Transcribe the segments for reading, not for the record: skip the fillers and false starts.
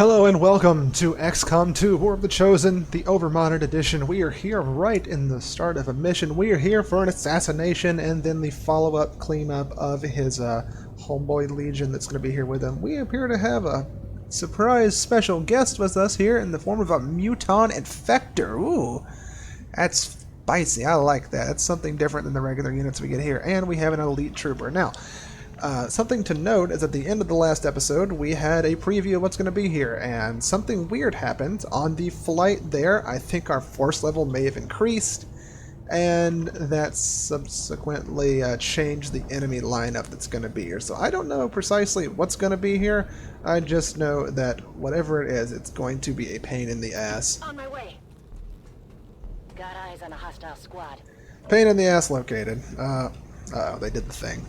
Hello and welcome to XCOM 2, War of the Chosen, the Overmodern edition. We are here right in the start of a mission. We are here for an assassination and then the follow-up cleanup of his homeboy legion that's going to be here with him. We appear to have a surprise special guest with us here in the form of a Muton Infector. Ooh, that's spicy. I like that. It's something different than the regular units we get here. And we have an elite trooper. Now, something to note is at the end of the last episode, we had a preview of what's going to be here, and something weird happened. On the flight there, I think our force level may have increased, and that subsequently changed the enemy lineup that's going to be here. So I don't know precisely what's going to be here. I just know that whatever it is, it's going to be a pain in the ass. On my way. Got eyes on a hostile squad. Pain in the ass located. They did the thing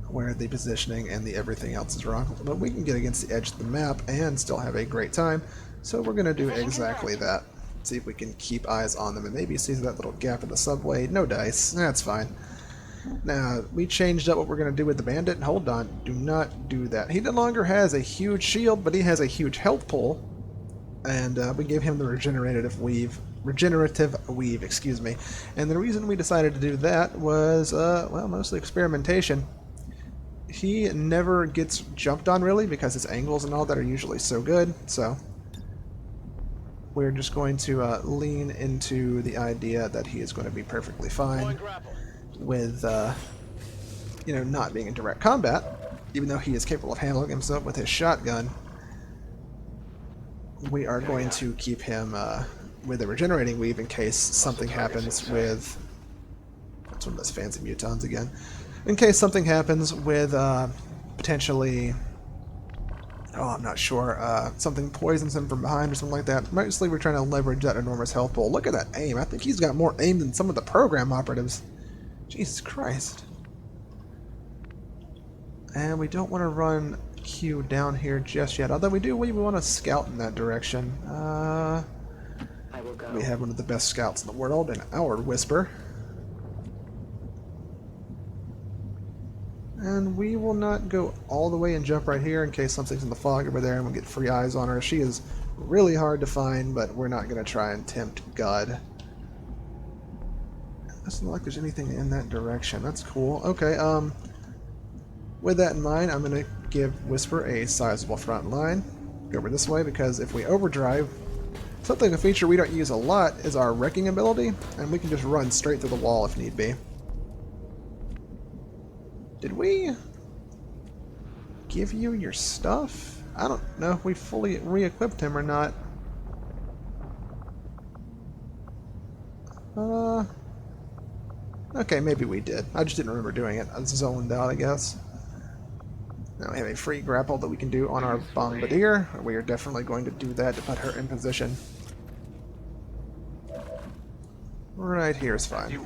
where the positioning and the everything else is wrong. But we can get against the edge of the map and still have a great time. So we're going to do exactly that. See if we can keep eyes on them and maybe see that little gap in the subway. No dice. That's fine. Now, we changed up what we're going to do with the bandit. Hold on. Do not do that. He no longer has a huge shield, but he has a huge health pool. And we gave him the regenerative weave, excuse me. And the reason we decided to do that was, well, mostly experimentation. He never gets jumped on, really, because his angles and all that are usually so good, so we're just going to lean into the idea that he is going to be perfectly fine with, you know, not being in direct combat, even though he is capable of handling himself with his shotgun. We are going to keep him with a regenerating weave in case something happens with... That's one of those fancy mutons again. In case something happens with potentially, oh, I'm not sure, something poisons him from behind or something like that. Mostly we're trying to leverage that enormous health pool. Look at that aim. I think he's got more aim than some of the program operatives. Jesus Christ. And we don't want to run Q down here just yet, although we want to scout in that direction. We have one of the best scouts in the world, an our Whisper. And we will not go all the way and jump right here in case something's in the fog over there and we'll get free eyes on her. She is really hard to find, but we're not going to try and tempt God. Doesn't look like there's anything in that direction. That's cool. Okay, with that in mind, I'm going to give Whisper a sizable front line. Go over this way, because if we overdrive, a feature we don't use a lot is our wrecking ability, and we can just run straight through the wall if need be. Did we give you your stuff? I don't know if we fully re-equipped him or not. Okay, maybe we did. I just didn't remember doing it. I was zoned out, I guess. Now we have a free grapple that we can do on our Bombardier. We are definitely going to do that to put her in position. Right here is fine.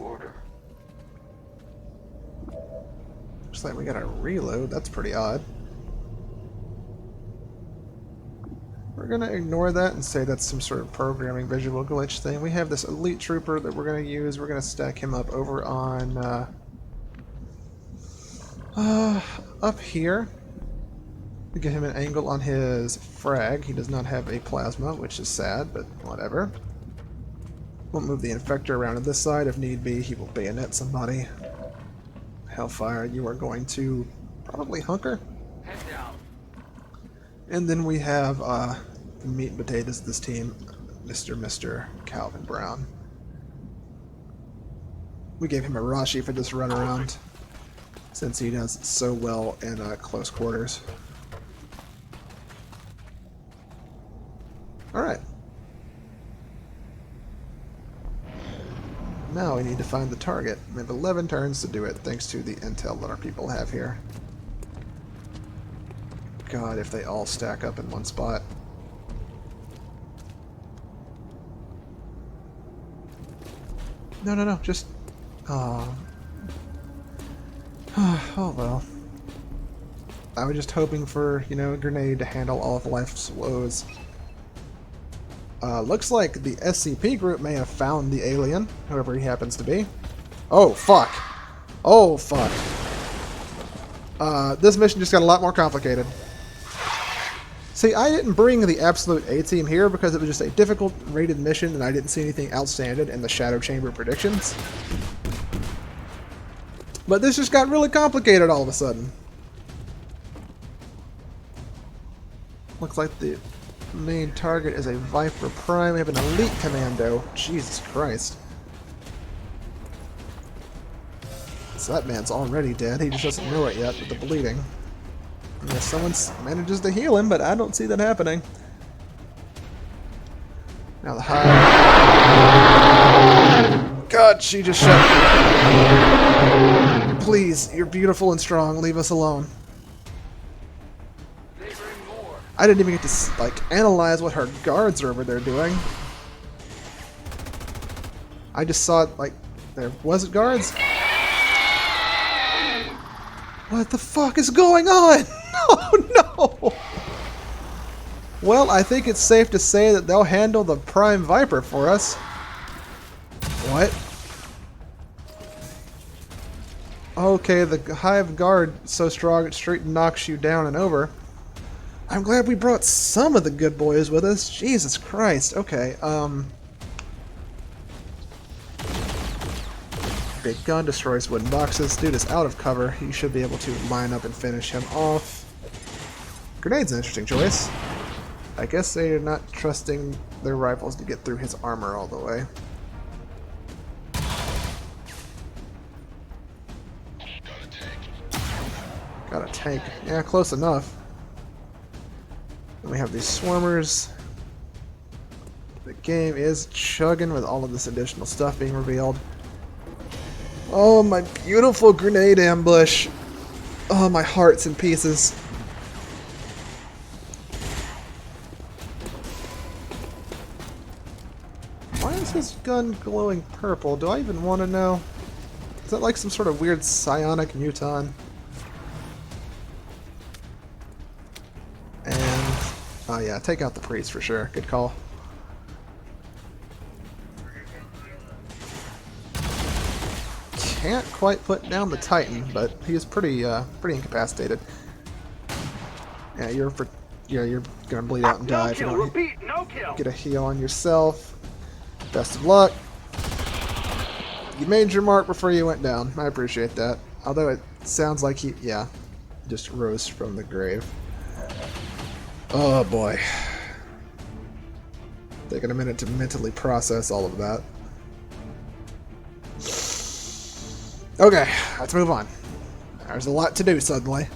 Looks like we got a reload. That's pretty odd. We're going to ignore that and say that's some sort of programming visual glitch thing. We have this elite trooper that we're going to use. We're going to stack him up over on up here to get him an angle on his frag. He does not have a plasma, which is sad, but whatever. We'll move the infector around to this side. If need be, he will bayonet somebody. Hellfire, you are going to probably hunker. And then we have the meat and potatoes of this team, Mr. Calvin Brown. We gave him a Rashi for this run around, since he does so well in close quarters. Alright. Now we need to find the target. We have 11 turns to do it, thanks to the intel that our people have here. God, if they all stack up in one spot. No, just... Oh. Oh well. I was just hoping for, you know, a grenade to handle all of life's woes. Looks like the SCP group may have found the alien, whoever he happens to be. Oh, fuck. Oh, fuck. This mission just got a lot more complicated. See, I didn't bring the absolute A-team here because it was just a difficult rated mission and I didn't see anything outstanding in the Shadow Chamber predictions. But this just got really complicated all of a sudden. Looks like the main target is a Viper Prime. We have an Elite Commando. Jesus Christ. So that man's already dead. He just doesn't know it yet with the bleeding. Unless someone manages to heal him, but I don't see that happening. Now the Hive. God, she just shot me. Please, you're beautiful and strong. Leave us alone. I didn't even get to, like, analyze what her guards are over there doing. I just saw it, like, there was it guards? What the fuck is going on? Oh no! Well, I think it's safe to say that they'll handle the Prime Viper for us. What? Okay, the Hive Guard so strong it straight knocks you down and over. I'm glad we brought some of the good boys with us. Jesus Christ. Okay, Big gun destroys wooden boxes. Dude is out of cover. You should be able to line up and finish him off. Grenade's an interesting choice. I guess they're not trusting their rifles to get through his armor all the way. Got a tank. Yeah, close enough. Then we have these swarmers. The game is chugging with all of this additional stuff being revealed. Oh, my beautiful grenade ambush. Oh, my heart's in pieces. Why is his gun glowing purple? Do I even want to know? Is that like some sort of weird psionic muton? And, oh yeah, take out the priest for sure. Good call. Can't quite put down the Titan, but he is pretty incapacitated. Yeah, you're gonna bleed out and die if you don't get a heal on yourself. Best of luck. You made your mark before you went down. I appreciate that. Although it sounds like he, yeah, just rose from the grave. Oh boy. Taking a minute to mentally process all of that. Okay, let's move on. There's a lot to do suddenly.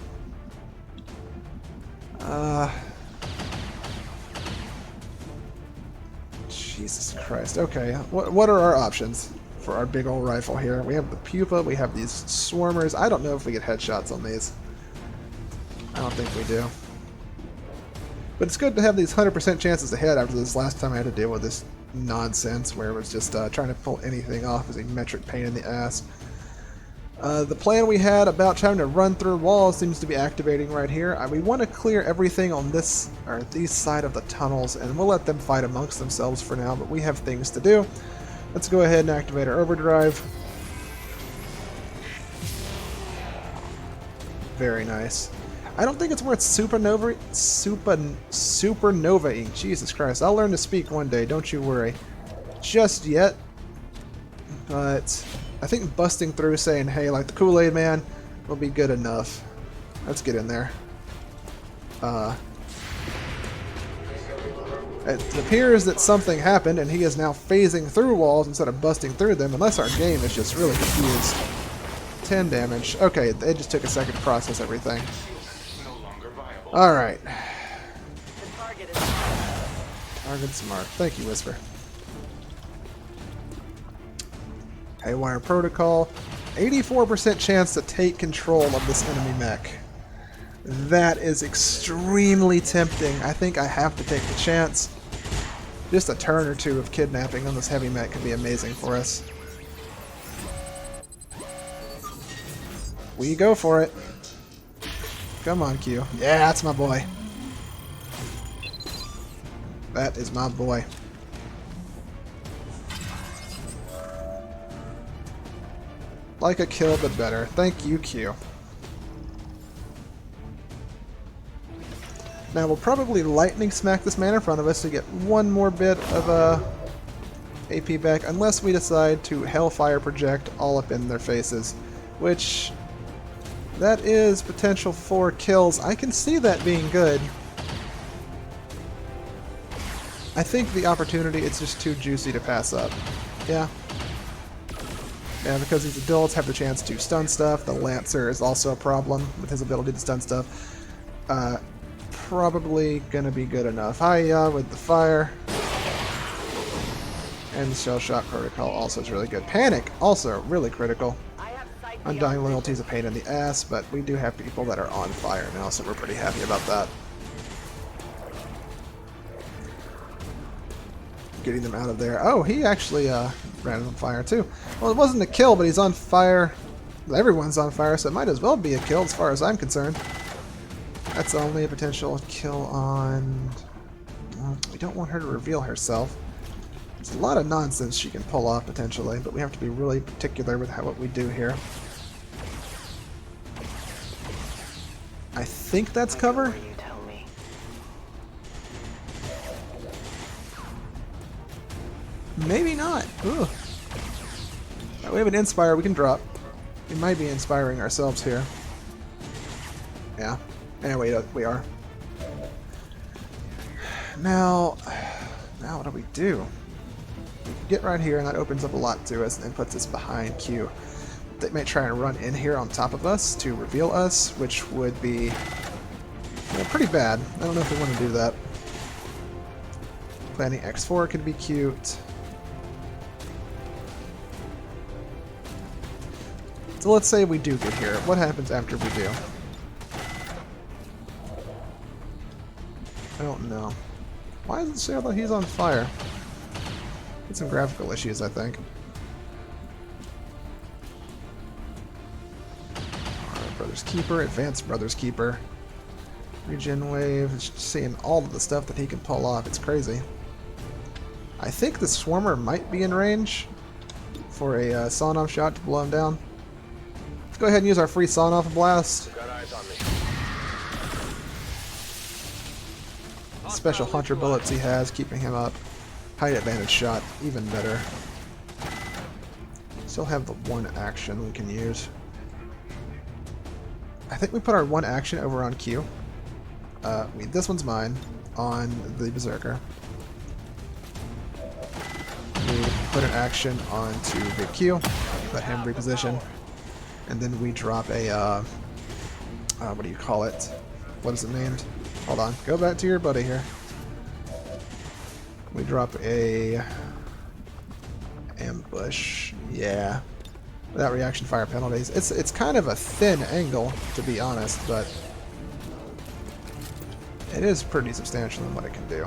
Jesus Christ. Okay, what are our options for our big old rifle here? We have the pupa, we have these swarmers. I don't know if we get headshots on these. I don't think we do. But it's good to have these 100% chances ahead after this last time I had to deal with this nonsense where it was just trying to pull anything off as a metric pain in the ass. The plan we had about trying to run through walls seems to be activating right here. We want to clear everything on this or these side of the tunnels, and we'll let them fight amongst themselves for now, but we have things to do. Let's go ahead and activate our overdrive. Very nice. I don't think it's worth supernovaing. Jesus Christ. I'll learn to speak one day, don't you worry. Just yet. But I think busting through saying, hey, like the Kool-Aid Man will be good enough. Let's get in there. It appears that something happened and he is now phasing through walls instead of busting through them, unless our game is just really confused. 10 damage. Okay, it just took a second to process everything. Alright. Target smart. Thank you, Whisper. Haywire Protocol. 84% chance to take control of this enemy mech. That is extremely tempting. I think I have to take the chance. Just a turn or two of kidnapping on this heavy mech could be amazing for us. We go for it. Come on, Q. Yeah, that's my boy. That is my boy. Like a kill, but better. Thank you, Q. Now we'll probably lightning smack this man in front of us to get one more bit of AP back, unless we decide to Hellfire project all up in their faces, which that is potential for kills. I can see that being good. I think the opportunity, it's just too juicy to pass up. Yeah. Yeah, because these adults have the chance to stun stuff. The Lancer is also a problem with his ability to stun stuff. Probably gonna be good enough. Hiya with the fire. And the Shell Shock Protocol also is really good. Panic, also really critical. Undying Loyalty is a pain in the ass, but we do have people that are on fire now, so we're pretty happy about that. Getting them out of there. Oh, he actually ran on fire too. Well, it wasn't a kill, but he's on fire. Everyone's on fire, so it might as well be a kill as far as I'm concerned. That's only a potential kill on... Well, we don't want her to reveal herself. There's a lot of nonsense she can pull off potentially, but we have to be really particular with what we do here. I think that's cover. Maybe not. Ugh. We have an Inspire we can drop. We might be inspiring ourselves here. Yeah. Anyway, we are. Now what do we do? We can get right here, and that opens up a lot to us and puts us behind Q. They may try and run in here on top of us to reveal us, which would be pretty bad. I don't know if we want to do that. Planning X4 could be cute. So let's say we do get here. What happens after we do? I don't know. Why does it say that he's on fire? Get some graphical issues, I think. Alright, Brother's Keeper, Advanced Brother's Keeper. Regen Wave, just seeing all of the stuff that he can pull off, it's crazy. I think the Swarmer might be in range for a sawn-off shot to blow him down. Let's go ahead and use our free sawn-off blast. Got eyes on me. Special Hunter bullets he has, keeping him up. Height advantage shot, even better. Still have the one action we can use. I think we put our one action over on Q. This one's mine, on the Berserker. We put an action onto Big Q, let him reposition, and then we drop a, what do you call it? What is it named? Hold on, go back to your buddy here. We drop a ambush, yeah. Without reaction fire penalties. It's kind of a thin angle, to be honest, but it is pretty substantial in what it can do.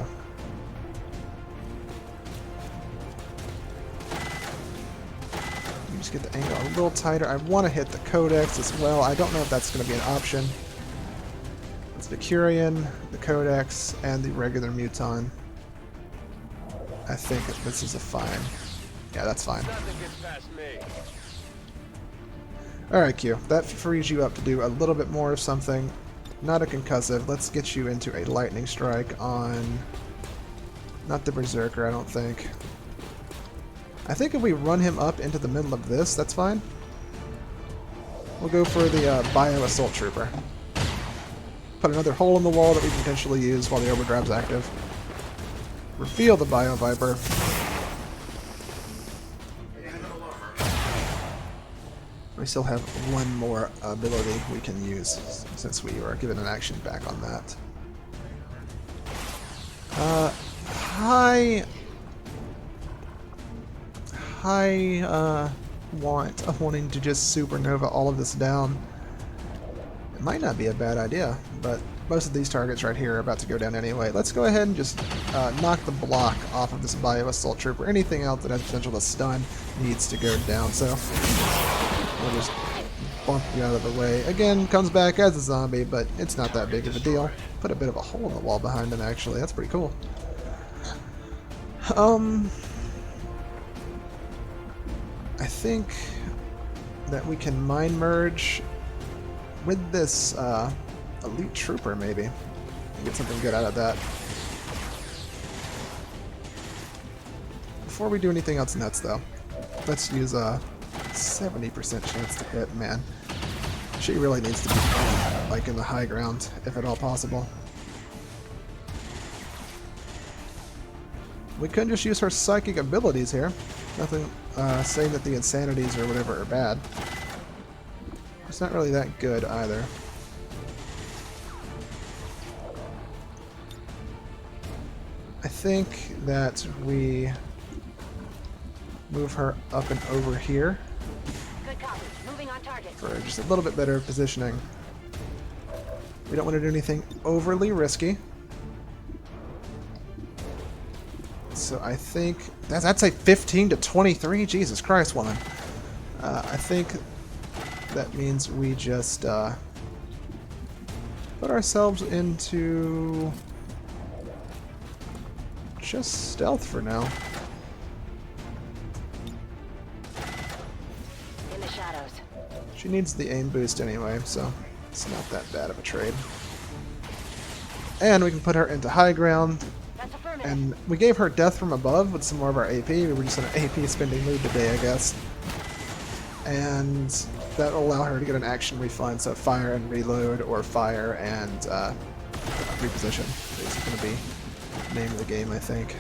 You just get the angle a little tighter. I want to hit the Codex as well. I don't know if that's going to be an option. It's the Curian, the Codex, and the regular Muton. I think this is a fine. Yeah, that's fine. Nothing gets past me. Alright, Q. That frees you up to do a little bit more of something. Not a concussive. Let's get you into a lightning strike on... Not the Berserker, I don't think. I think if we run him up into the middle of this, that's fine. We'll go for the Bio Assault Trooper. Put another hole in the wall that we can potentially use while the overdrive's active. Reveal the Bio Viper. We still have one more ability we can use since we were given an action back on that. High want of wanting to just supernova all of this down. It might not be a bad idea, but most of these targets right here are about to go down anyway. Let's go ahead and just knock the block off of this Bio Assault Trooper. Anything else that has potential to stun needs to go down, so we'll just bump you out of the way. Again, comes back as a zombie, but it's not that big of a deal. Put a bit of a hole in the wall behind him, actually. That's pretty cool. I think that we can mind merge with this Elite Trooper, maybe. get something good out of that. Before we do anything else nuts, though, let's use a 70% chance to hit. Man, she really needs to be like in the high ground, if at all possible. We could just use her psychic abilities here. Nothing saying that the insanities or whatever are bad. It's not really that good either. I think that we move her up and over here Good copy. Moving on target. for just a little bit better positioning. We don't want to do anything overly risky. So I think that's a 15 to 23. Jesus Christ, woman. I think that means we just put ourselves into just stealth for now. In the shadows. She needs the aim boost anyway, so it's not that bad of a trade. And we can put her into high ground. That's affirmative. And we gave her death from above with some more of our AP. We were just in an AP spending mood today, I guess. And that will allow her to get an action refund, so fire and reload, or fire and reposition. It's going to be the name of the game, I think.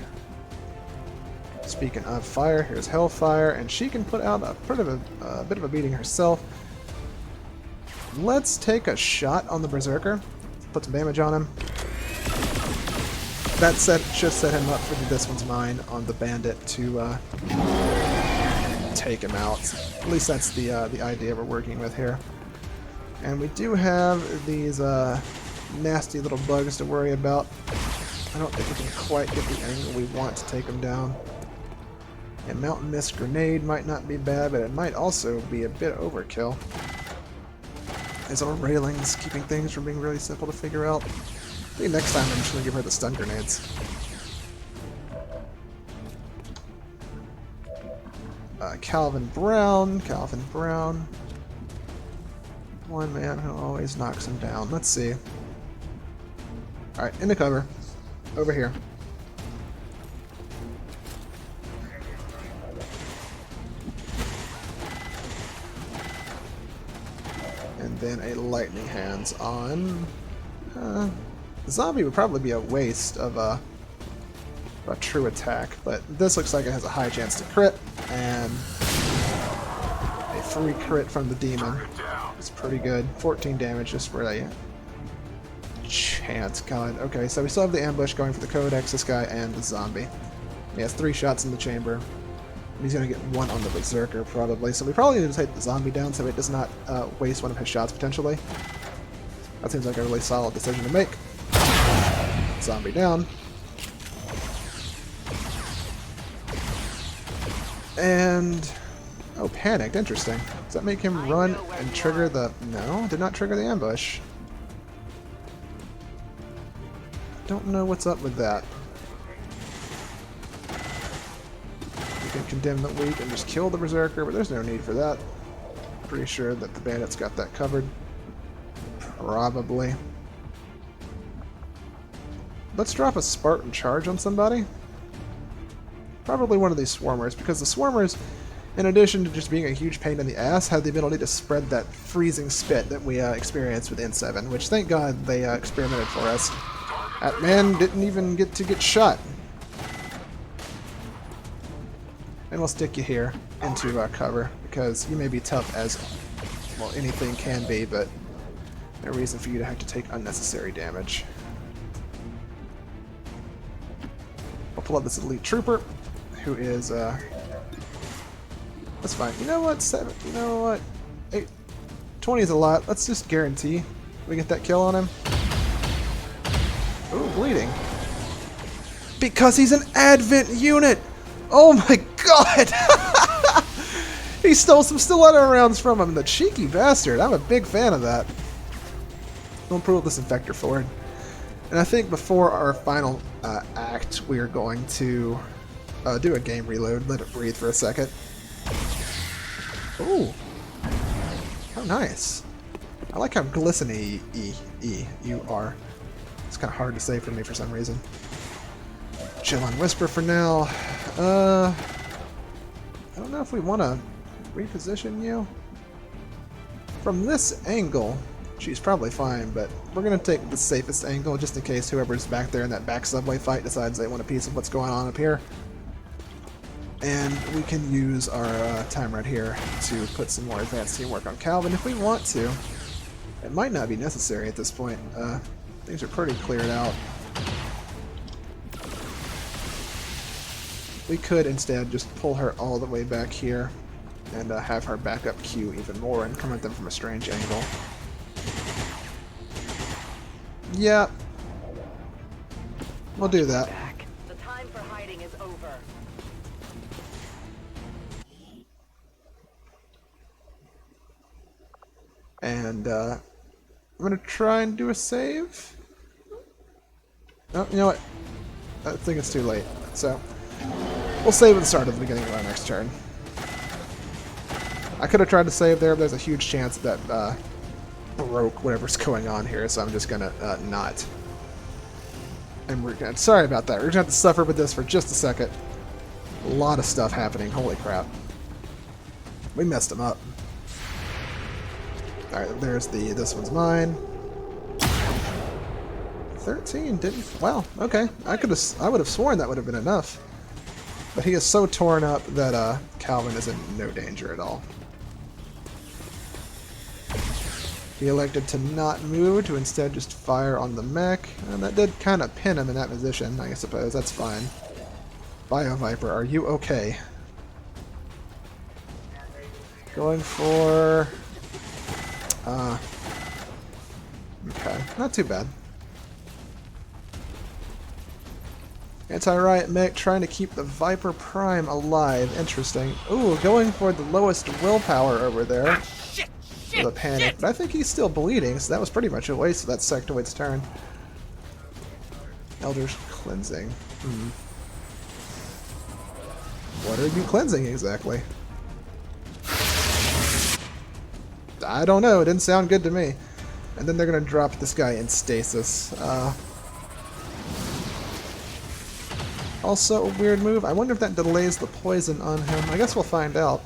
Speaking of fire, here's Hellfire, and she can put out a bit of a beating herself. Let's take a shot on the Berserker. Put some damage on him. That should set him up for the This One's Mine on the Bandit to take him out. At least that's the idea we're working with here. And we do have these nasty little bugs to worry about. I don't think we can quite get the angle we want to take them down. A Mountain Mist Grenade might not be bad, but it might also be a bit overkill. There's our railings, keeping things from being really simple to figure out. I think next time I'm just going to give her the stun grenades. Calvin Brown. One man who always knocks him down. Let's see. Alright, in the cover. Over here. And then a lightning hands on. Zombie would probably be a waste of a true attack, but this looks like it has a high chance to crit, and a free crit from the demon. It's pretty good. 14 damage just for a chance. God. Okay, so we still have the ambush going for the Codex, this guy, and the zombie. He has 3 shots in the chamber. He's going to get 1 on the Berserker, probably. So we probably need to take the zombie down so it does not waste one of his shots, potentially. That seems like a really solid decision to make. Zombie down. And... oh, panicked. Interesting. Does that make him run and trigger the... no, did not trigger the ambush. Don't know what's up with that. We can condemn the weak and just kill the Berserker, but there's no need for that. Pretty sure that the bandit's got that covered. Probably. Let's drop a Spartan charge on somebody. Probably one of these Swarmers, because the Swarmers, in addition to just being a huge pain in the ass, have the ability to spread that freezing spit that we experienced with N7, which thank God they experimented for us. That man didn't even get to get shot. And we'll stick you here into cover, because you may be tough as, well, anything can be, but no reason for you to have to take unnecessary damage. I'll pull up this elite trooper, who is, that's fine. You know what, 7, you know what, 8, 20 is a lot. Let's just guarantee we get that kill on him. Ooh, bleeding. Because he's an Advent unit! Oh my god! He stole some stiletto rounds from him, the cheeky bastard. I'm a big fan of that. We'll pull this infector forward. And I think before our final act, we are going to do a game reload, let it breathe for a second. Ooh. How nice. I like how glistening you are. It's kind of hard to say for me for some reason. Chill on Whisper for now. I don't know if we want to reposition you. From this angle, she's probably fine, but we're going to take the safest angle just in case whoever's back there in that back subway fight decides they want a piece of what's going on up here. And we can use our time right here to put some more advanced teamwork on Calvin if we want to. It might not be necessary at this point. Things are pretty cleared out. We could instead just pull her all the way back here and have her back up Q even more and come at them from a strange angle. Yeah. We'll do that. The time for hiding is over. And I'm gonna try and do a save. Oh, you know what? I think it's too late. So we'll save at the start of the beginning of our next turn. I could have tried to save there, but there's a huge chance that broke whatever's going on here, so I'm just gonna not. And we're gonna, sorry about that. We're gonna have to suffer with this for just a second. A lot of stuff happening. Holy crap! We messed him up. All right, there's the. This one's mine. 13 didn't. Wow. Okay. I would have sworn that would have been enough. But he is so torn up that Calvin is in no danger at all. He elected to not move, to instead just fire on the mech, and that did kind of pin him in that position, I suppose. That's fine. Bio Viper, are you okay? Going for... okay, not too bad. Anti-riot mech trying to keep the Viper Prime alive. Interesting. Ooh, going for the lowest willpower over there. For the panic. But I think he's still bleeding, so that was pretty much a waste of that Sectoid's turn. Elder's Cleansing. What are you cleansing exactly? I don't know. It didn't sound good to me. And then they're going to drop this guy in stasis. Also a weird move. I wonder if that delays the poison on him. I guess we'll find out.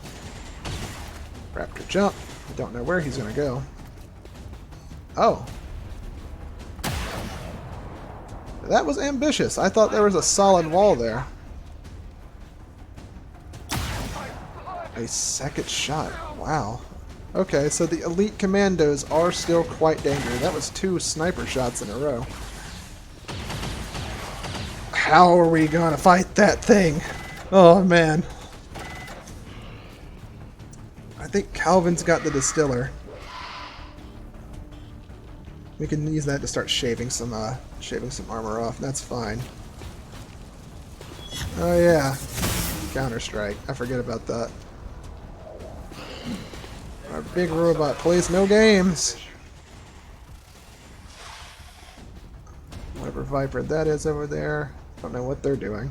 Raptor jump. I don't know where he's going to go. Oh. That was ambitious. I thought there was a solid wall there. A second shot. Wow. Okay, so the elite commandos are still quite dangerous. That was 2 sniper shots in a row. How are we gonna fight that thing? Oh man. I think Calvin's got the distiller. We can use that to start shaving some armor off. That's fine. Oh yeah. Counter-Strike. I forget about that. Our big robot plays no games. Whatever Viper that is over there. Don't know what they're doing.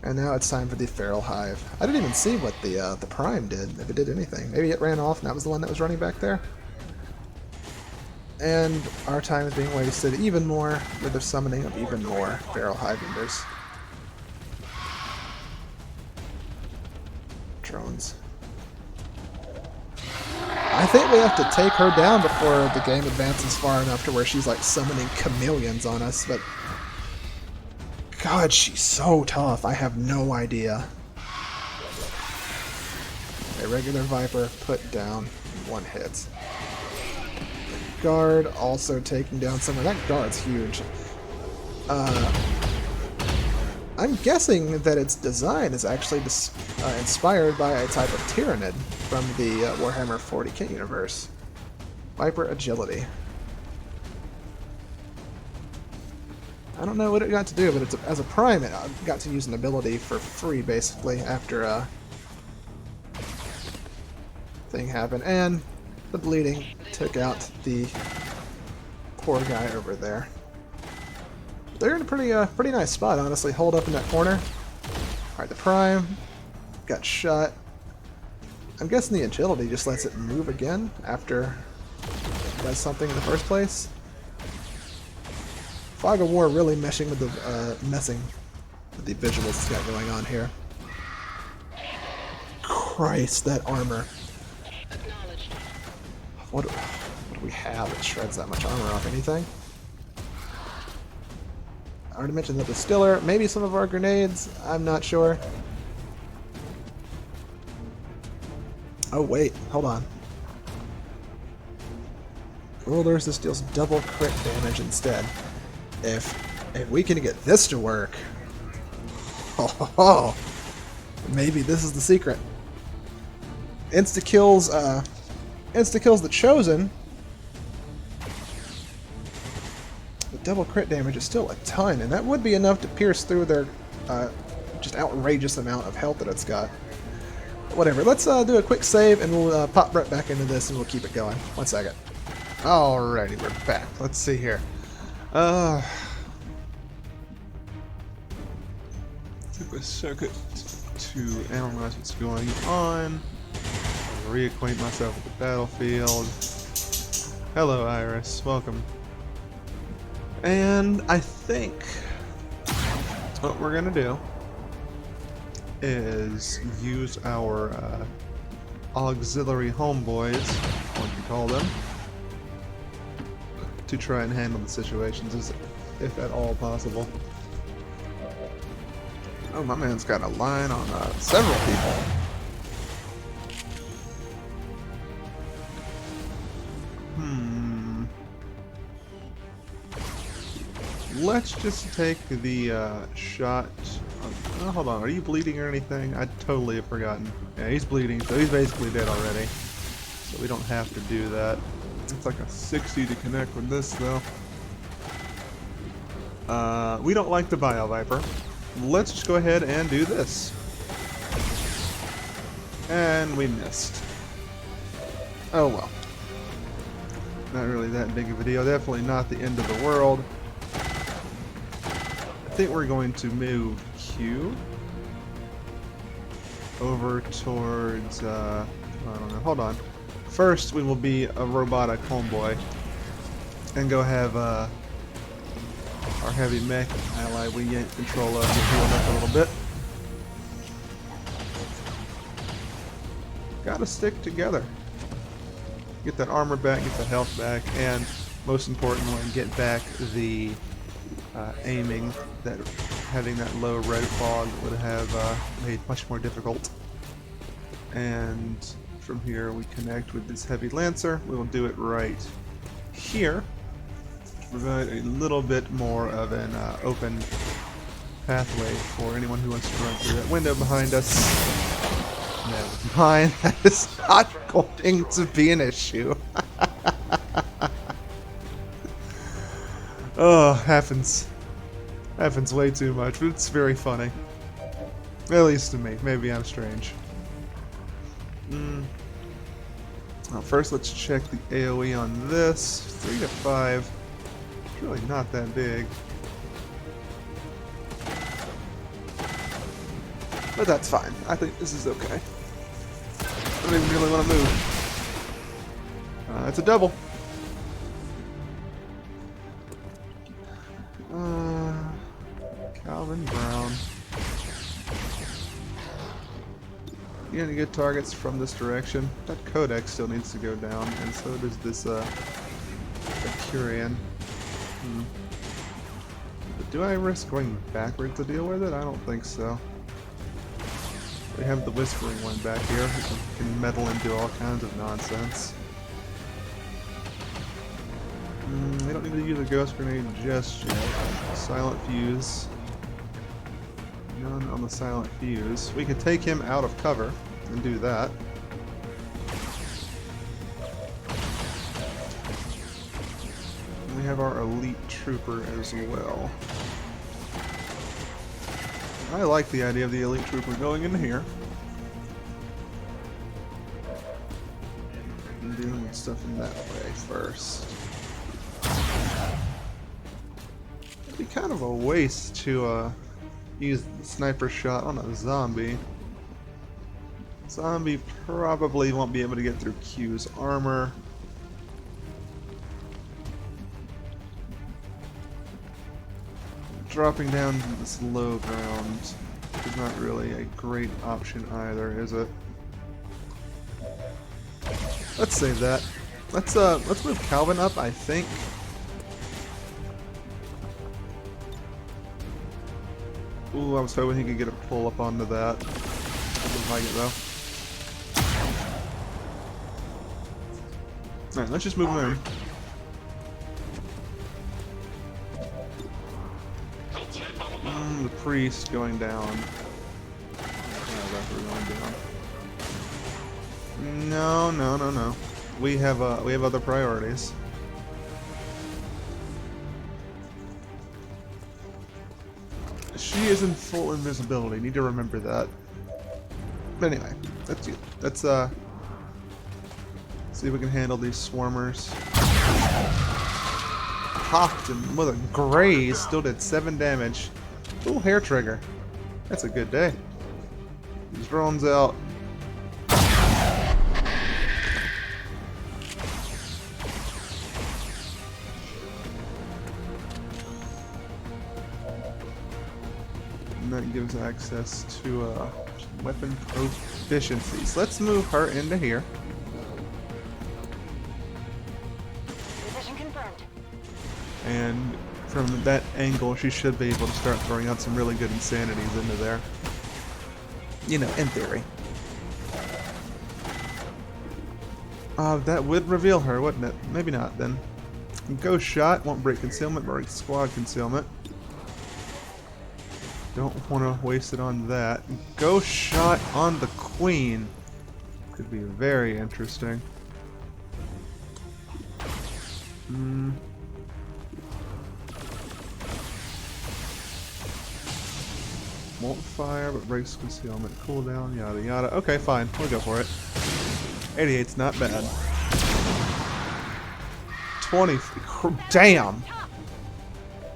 And now it's time for the Feral Hive. I didn't even see what the Prime did, if it did anything. Maybe it ran off and that was the one that was running back there? And our time is being wasted even more with the summoning of even more Feral Hive members. Drones. I think we have to take her down before the game advances far enough to where she's like summoning chameleons on us, but God, she's so tough. I have no idea. A regular Viper put down in 1 hit. The guard also taking down someone. That guard's huge. I'm guessing that its design is actually inspired by a type of Tyrannid from the Warhammer 40k universe. Viper Agility. I don't know what it got to do, but it's as a Prime, it got to use an ability for free, basically, after a thing happened. And the bleeding took out the poor guy over there. They're in a pretty nice spot, honestly. Hold up in that corner. Alright, the Prime got shot. I'm guessing the agility just lets it move again after it does something in the first place. Fog of War really messing with the visuals it's got going on here. Christ, that armor. What do we have that shreds that much armor off? Anything? I already mentioned the distiller. Maybe some of our grenades. I'm not sure. Oh wait, hold on. Rulers, this deals double crit damage instead. If we can get this to work, oh, maybe this is the secret. Insta kills the Chosen. The double crit damage is still a ton, and that would be enough to pierce through their just outrageous amount of health that it's got. Whatever. Let's do a quick save, and we'll pop right back into this, and we'll keep it going. 1 second. Alrighty, we're back. Let's see here. Took a second to analyze what's going on, reacquaint myself with the battlefield. Hello, Iris. Welcome. And I think what we're gonna do is use our auxiliary homeboys, what you call them, to try and handle the situations if at all possible. Oh, my man's got a line on several people. Let's just take the shot. Oh, hold on, are you bleeding or anything? I totally have forgotten. Yeah, he's bleeding, so he's basically dead already. So we don't have to do that. It's like a 60 to connect with this, though. We don't like the Bio Viper. Let's just go ahead and do this. And we missed. Oh well. Not really that big of a deal. Definitely not the end of the world. I think we're going to move Q over towards, I don't know, hold on. First, we will be a robotic homeboy and go have our heavy mech ally we yank control of and heal up a little bit. Gotta stick together. Get that armor back, get the health back, and most importantly, get back the aiming that having that low red fog would have made much more difficult. And from here we connect with this heavy lancer. We will do it right here to provide a little bit more of an open pathway for anyone who wants to run through that window behind us. Never mind, that is not going to be an issue. Oh, happens way too much, but it's very funny. At least to me. Maybe I'm strange. Well, first let's check the AoE on this. 3 to 5. It's really not that big. But that's fine. I think this is okay. I don't even really want to move. It's a double. Calvin Brown. You gonna get targets from this direction. That Codex still needs to go down, and so does this Curian. But do I risk going backwards to deal with it? I don't think so. We have the Whispering one back here who can meddle and do all kinds of nonsense. We don't need to use a Ghost Grenade just yet. Silent Fuse. None on the Silent Fuse. We could take him out of cover and do that. And we have our Elite Trooper as well. I like the idea of the Elite Trooper going in here and doing stuff in that way first. It'd be kind of a waste to use the sniper shot on a zombie. Zombie probably won't be able to get through Q's armor. dropping down to this low ground is not really a great option either, is it? Let's save that. Let's move Calvin up, I think. Ooh, I was hoping he could get a pull up onto that. I didn't like it though. Alright, let's just move him in. The priest going down. Oh, that's where we're going down. No, no, no, no. We have other priorities. She is in full invisibility. Need to remember that. But anyway, let's see if we can handle these swarmers. Popped him with a graze. Still did 7 damage. Ooh, hair trigger. That's a good day. These drones out. And that gives access to weapon proficiencies. Let's move her into here. Position confirmed. And from that angle, she should be able to start throwing out some really good insanities into there. You know, in theory. That would reveal her, wouldn't it? Maybe not, then. Ghost shot, won't break concealment, break squad concealment. Don't want to waste it on that. Ghost shot on the queen. Could be very interesting. Won't fire, but breaks concealment. Cooldown, yada yada. Okay, fine. We'll go for it. 88's not bad. 20. Damn!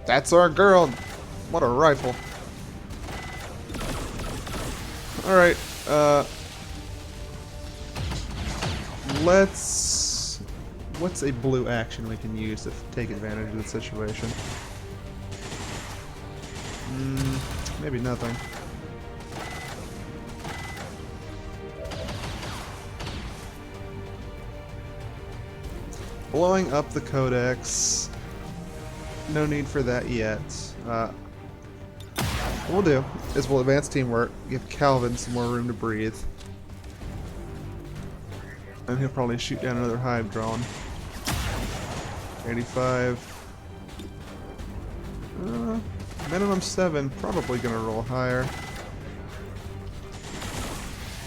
That's our girl. What a rifle. Alright, what's a blue action we can use to take advantage of the situation? Maybe nothing. Blowing up the codex. No need for that yet. What we'll do is we'll advance teamwork, give Calvin some more room to breathe. And he'll probably shoot down another hive drone. 85. Minimum 7, probably gonna roll higher.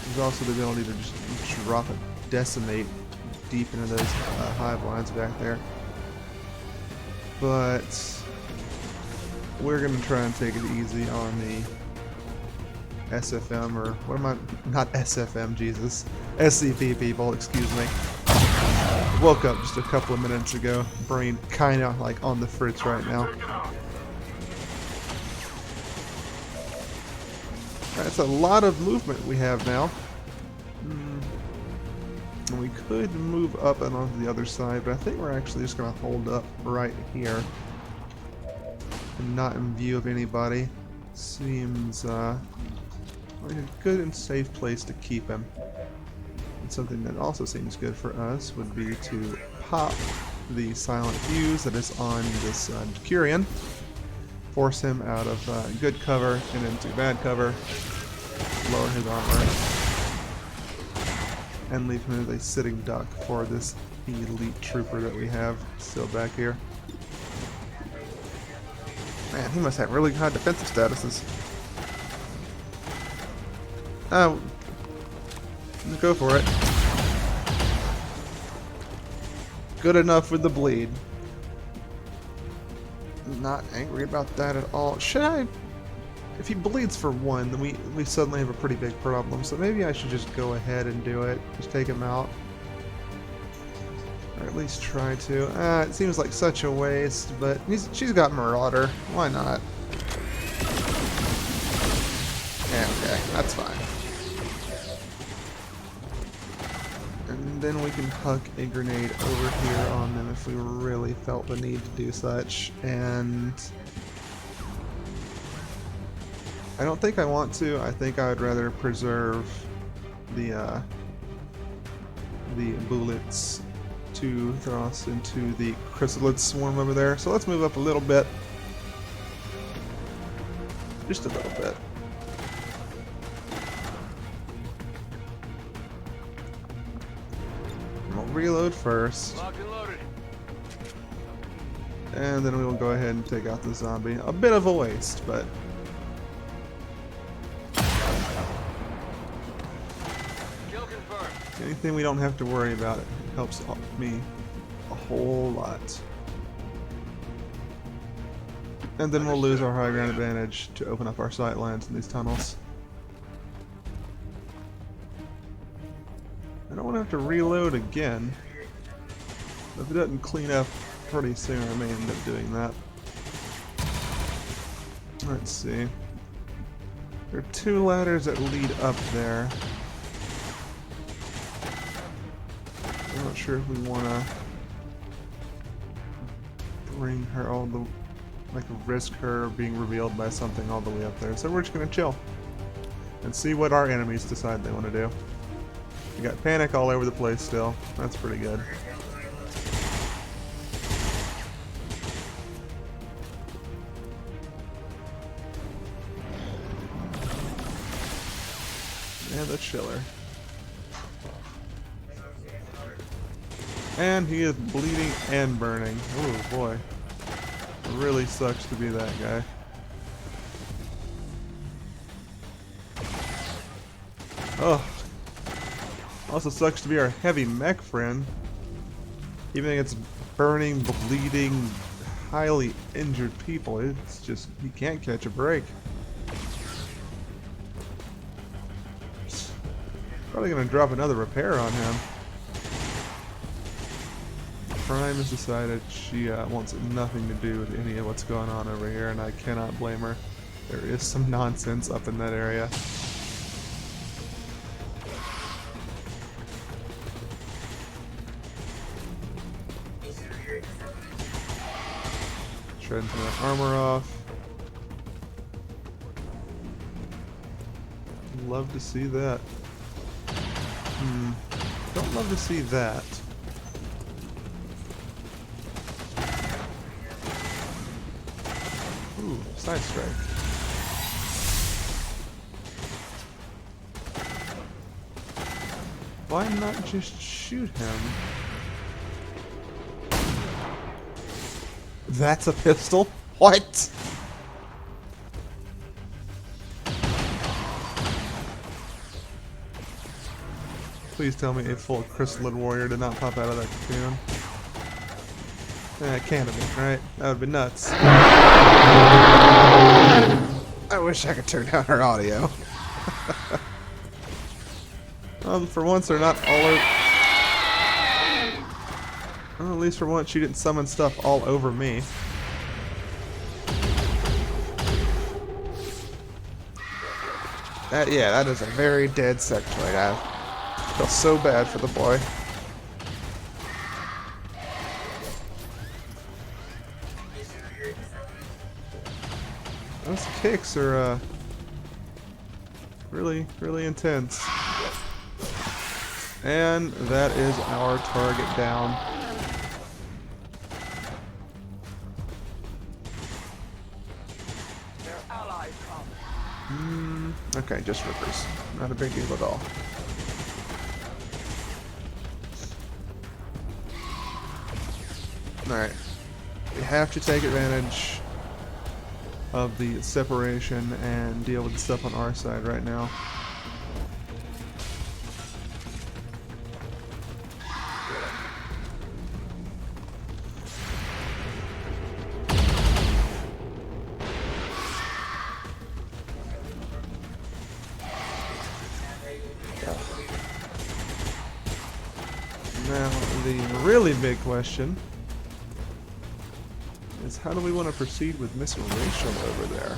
There's also the ability to just drop a decimate deep into those hive lines back there. But we're gonna try and take it easy on the SFM, or what am I? Not SFM, Jesus. SCP people, excuse me. Woke up just a couple of minutes ago. Brain kinda like on the fritz right now. That's a lot of movement we have now. And we could move up and onto the other side, but I think we're actually just going to hold up right here. And not in view of anybody. Seems like a good and safe place to keep him. And something that also seems good for us would be to pop the silent fuse that is on this Decurion. Force him out of good cover and into bad cover. Lower his armor. And leave him as a sitting duck for this elite trooper that we have still back here. Man, he must have really high defensive statuses. Oh, go for it. Good enough with the bleed. Not angry about that at all. Should I? If he bleeds for 1, then we suddenly have a pretty big problem. So maybe I should just go ahead and do it. Just take him out. Or at least try to. It seems like such a waste, but she's got Marauder. Why not? Yeah, okay. That's fine. And then we can huck a grenade over here on them if we really felt the need to do such. And I don't think I want to. I think I would rather preserve the bullets to throw us into the chrysalid swarm over there. So let's move up a little bit. Just a little bit. We'll reload first. Locked and loaded. And then we will go ahead and take out the zombie. A bit of a waste, but... Kill confirmed. anything we don't have to worry about, it helps me a whole lot. And then we'll lose our high ground advantage to open up our sight lines in these tunnels. I don't want to have to reload again. If it doesn't clean up pretty soon, I may end up doing that. Let's see. There are 2 ladders that lead up there. I'm not sure if we want to bring her all the... like risk her being revealed by something all the way up there. So we're just going to chill. And see what our enemies decide they want to do. We got panic all over the place still. That's pretty good. And the chiller. And he is bleeding and burning. Oh boy. It really sucks to be that guy. Oh. Also sucks to be our heavy mech friend. Even against burning, bleeding, highly injured people, it's just, he can't catch a break. Probably gonna drop another repair on him. Prime has decided she wants nothing to do with any of what's going on over here, and I cannot blame her. There is some nonsense up in that area. Shredding some of that armor off. Love to see that. Don't love to see that. Ooh, side strike. Why not just shoot him? That's a pistol? What? Please tell me a full chrysalid warrior did not pop out of that cocoon. It can't have been, right? That would be nuts. I wish I could turn down her audio. For once, they're not all over. Well, at least for once, she didn't summon stuff all over me. Yeah, that is a very dead sectoid. I feel so bad for the boy. Those kicks are really, really intense. And that is our target down. Their allies come. Okay, just rippers. Not a big deal at all. Alright. We have to take advantage of the separation and deal with the stuff on our side right now. Now, the really big question is how do we want to proceed with Miss Rachel over there?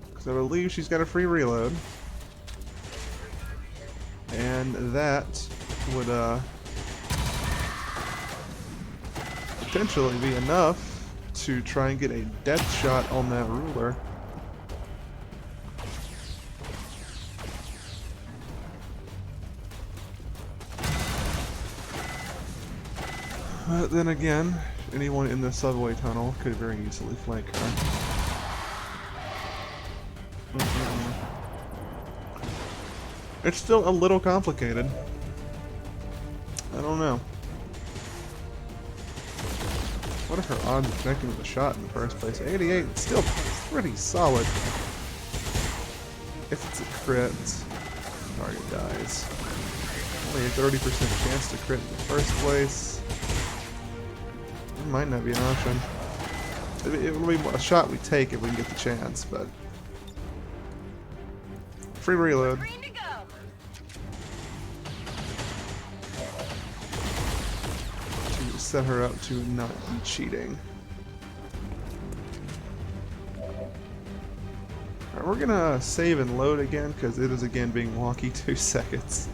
Because I believe she's got a free reload. And that would potentially be enough to try and get a death shot on that ruler. But then again, anyone in the subway tunnel could very easily flank her. It's still a little complicated. I don't know. What are her odds of connecting with a shot in the first place? 88, it's still pretty solid. If it's a crit, target dies. Only a 30% chance to crit in the first place. It might not be an option. It will be a shot we take if we can get the chance, but... Free reload. Green to go. To set her up to not be cheating. Alright, we're gonna save and load again, because it is again being wonky 2 seconds.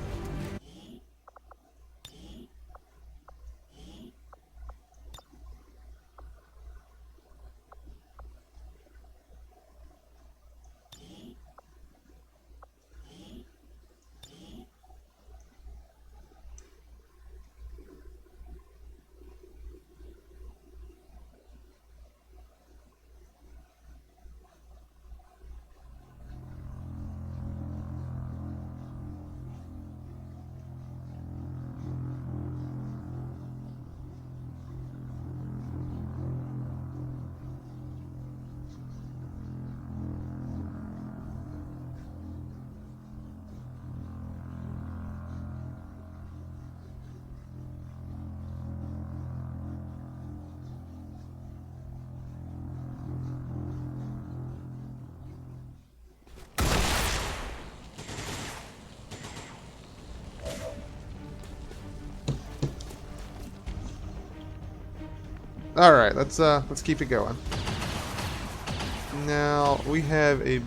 Alright, let's keep it going. Now, we have a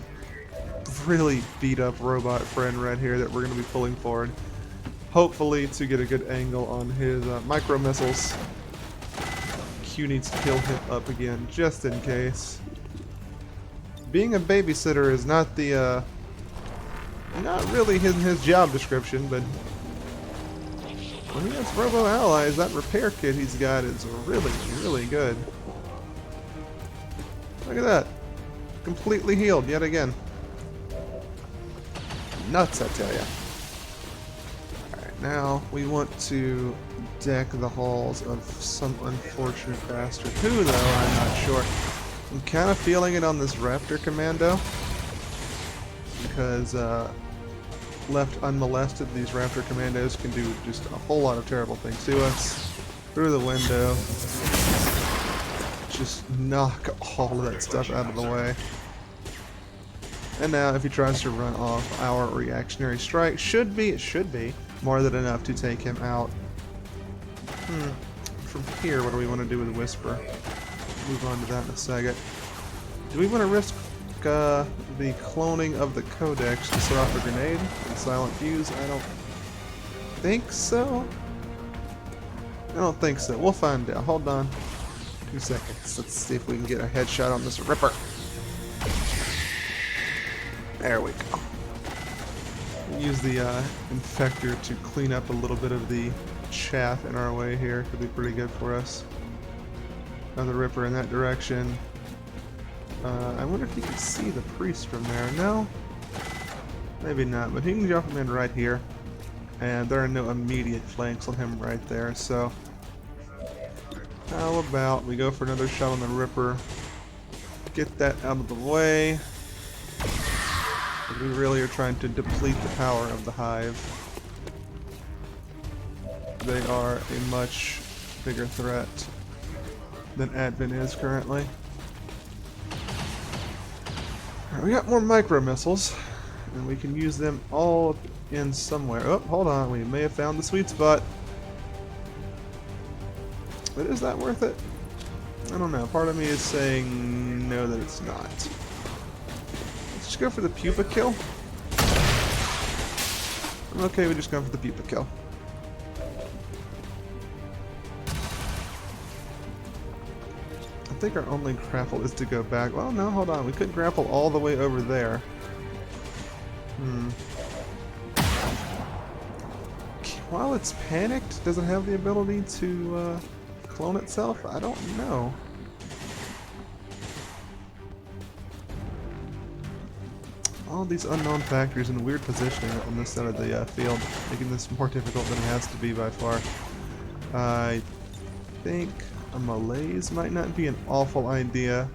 really beat up robot friend right here that we're going to be pulling forward. Hopefully to get a good angle on his micro missiles. Q needs to kill him up again, just in case. Being a babysitter is not the, not really his job description, but when he has Robo Allies, that repair kit he's got is really, really good. Look at that. Completely healed yet again. Nuts, I tell ya. Alright, now we want to deck the halls of some unfortunate bastard. Who, though, I'm not sure. I'm kind of feeling it on this Raptor Commando. Because, left unmolested, these Raptor Commandos can do just a whole lot of terrible things to us. Through the window. Just knock all of that stuff out of the way. And now if he tries to run off, our reactionary strike should be more than enough to take him out. From here, what do we want to do with Whisper? Move on to that in a second. Do we want to risk the cloning of the Codex to set off a grenade and silent fuse? I don't think so. I don't think so. We'll find out. Hold on. 2 seconds. Let's see if we can get a headshot on this Ripper. There we go. We'll use the infector to clean up a little bit of the chaff in our way here. Could be pretty good for us. Another Ripper in that direction. I wonder if you can see the priest from there. No? Maybe not, but he can jump him in right here. And there are no immediate flanks on him right there, so... How about we go for another shot on the Ripper. Get that out of the way. We really are trying to deplete the power of the Hive. They are a much bigger threat than Advent is currently. Right, we got more micro missiles, and we can use them all in somewhere. Oh, hold on, we may have found the sweet spot. But is that worth it? I don't know. Part of me is saying no, that it's not. Let's just go for the pupa kill. I'm okay with just going for the pupa kill. I think our only grapple is to go back. Well, no, hold on. We could grapple all the way over there. While it's panicked, does it have the ability to clone itself? I don't know. All these unknown factors and weird positioning on this side of the field, making this more difficult than it has to be by far. I think a malaise might not be an awful idea.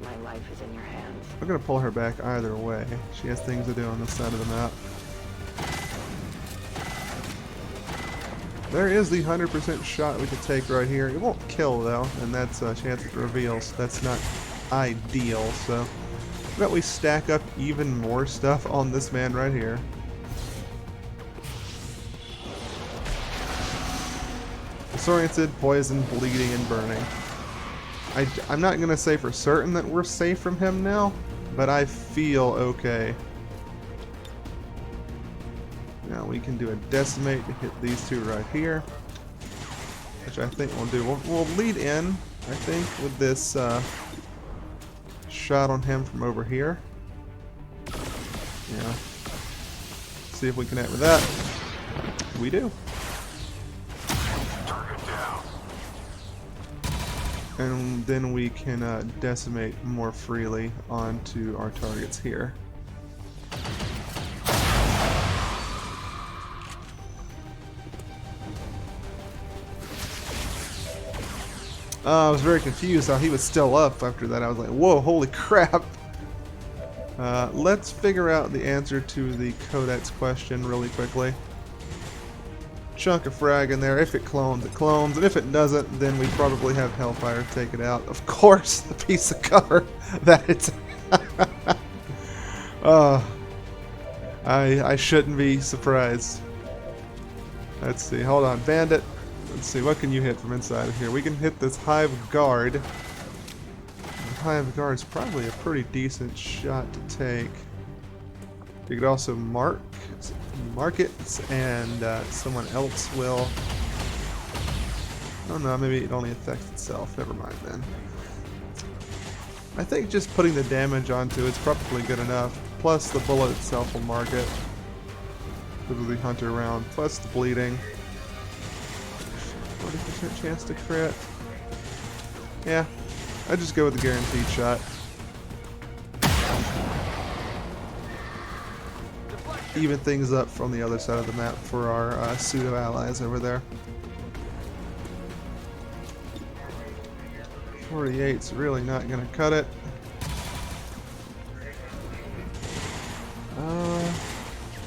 My life is in your hands. We're going to pull her back either way. She has things to do on this side of the map. There is the 100% shot we could take right here. It won't kill though, and that's a chance it reveals. That's not ideal, so I bet we stack up even more stuff on this man right here. Disoriented, poisoned, bleeding, and burning. I'm not going to say for certain that we're safe from him now, but I feel okay. Now we can do a decimate to hit these two right here, which I think we'll do. We'll lead in, I think, with this shot on him from over here. Yeah. See if we connect with that. We do. And then we can decimate more freely onto our targets here. I was very confused how he was still up after that. I was like, whoa, holy crap. Let's figure out the answer to the Codex question really quickly. Chunk of frag in there. If it clones, it clones. And if it doesn't, then we probably have Hellfire take it out. Of course, the piece of cover that it's... I shouldn't be surprised. Let's see. Hold on. Bandit. Let's see, what can you hit from inside of here? We can hit this Hive Guard. The Hive Guard's probably a pretty decent shot to take. You could also mark it, and someone else will... Oh no, maybe it only affects itself. Never mind then. I think just putting the damage onto it's probably good enough. Plus the bullet itself will mark it. This is the Hunter round. Plus the bleeding. 40% chance to crit. Yeah, I just go with the guaranteed shot. Even things up from the other side of the map for our pseudo allies over there. 48's really not gonna cut it.